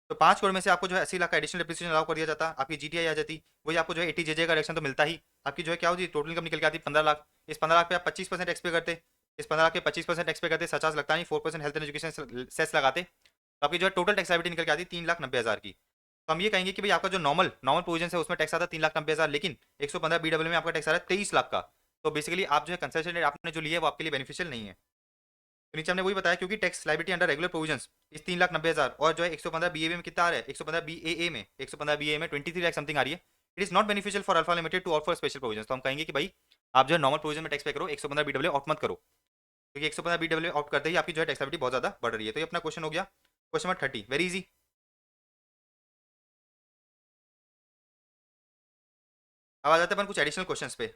तो 5 करोड़ में से आपको जो है 80 लाख का एडिशनल डेप्रिसिएशन अलाउ कर दिया जाता, आपकी जीटीआई आ जाती। वही आपको जो है 80 जेजे का रिडक्शन तो मिलता ही, आपकी जो है क्या होती टोटल इनकम निकल के आती 15 लाख। इस 15 लाख पे आप 25% टैक्स पे करते, इस 15 लाख पे 25% टैक्स पे करते, 50 लगता नहीं, 4% हेल्थ एंड एजुकेशन सेस लगाते, तो आपकी जो है टोटल टैक्स लायबिलिटी निकल के आती 3,90,000 की। तो हम ये कहेंगे कि भाई आपका जो नॉर्मल नॉर्मल प्रोविजन है उसमें टैक्स आता 3,90,000, लेकिन 115 BAA में आपका टैक्स आ रहा है 23 लाख का। तो बेसिकली आप जो है कंसेशन रेट आपने जो लिया है वो आपके लिए बेनिफिशियल नहीं है। तो नीचे हमने वही बताया क्योंकि tax liability under regular provisions इस 3,90,000 और जो है 115 BAA में कितना आ रहा है 115 BAA में 23 लाख समथिंग आ रही है। It is not beneficial for Alpha Limited to opt for special provisions. तो हम कहेंगे कि भाई आप जो है नॉर्मल प्रोविजन में टैक्स पे करो, 115 BAA ऑप्ट मत करो, क्योंकि 115 BAA ऑप्ट करते ही आपकी जो है टैक्स लायबिलिटी बहुत ज्यादा बढ़ रही है। तो ये अपना क्वेश्चन हो गया क्वेश्चन नंबर 30, वेरी इजी। अब आ जाते हैं अपन कुछ एडिशनल क्वेश्चंस पे।